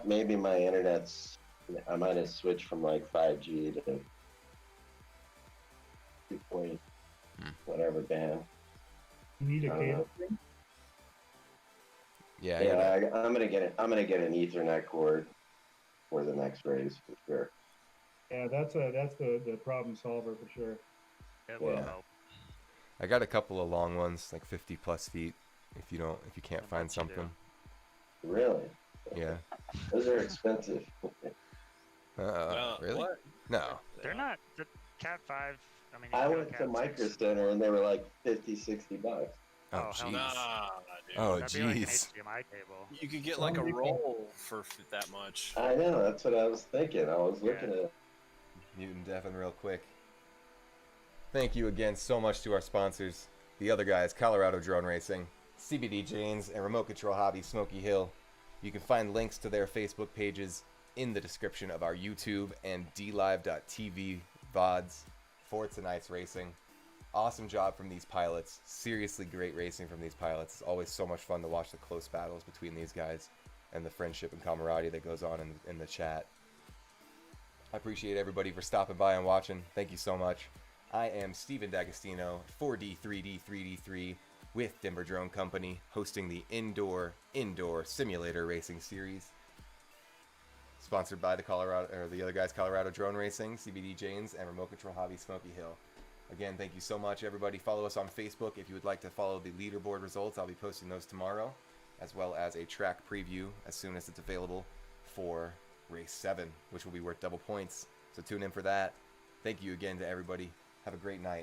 Maybe my internet's. I might have switched from like 5G to 2. Whatever band. You need a cable thing? Yeah, I'm gonna get it. I'm gonna get an Ethernet cord for the next race for sure. Yeah, that's the problem solver for sure. It will help. I got a couple of long ones, like 50+ feet. If you can't find something. Really? Yeah. Those are expensive. Really? What? No. They're not. The Cat 5. I mean, I went to Micro Center and they were like $50-$60. Oh, hell jeez. no. Nah, dude. Oh, That'd be like an jeez. HDMI cable. You could get like a roll for that much. I know, that's what I was thinking. I was Yeah. looking at. Mutant Devin real quick. Thank you again so much to our sponsors, the other guys, Colorado Drone Racing, CBD Janes, and Remote Control Hobby Smoky Hill. You can find links to their Facebook pages in the description of our YouTube and DLive.tv VODs for tonight's racing. Awesome job from these pilots. Seriously great racing from these pilots. It's always so much fun to watch the close battles between these guys and the friendship and camaraderie that goes on in the chat. I appreciate everybody for stopping by and watching. Thank you so much. I am Steven D'Agostino, 4D3D3D3 with Denver Drone Company, hosting the Indoor Simulator Racing Series. Sponsored by the other guys, Colorado Drone Racing, CBD Janes, and Remote Control Hobby Smoky Hill. Again, thank you so much, everybody. Follow us on Facebook if you would like to follow the leaderboard results. I'll be posting those tomorrow, as well as a track preview as soon as it's available for Race 7, which will be worth double points. So tune in for that. Thank you again to everybody. Have a great night.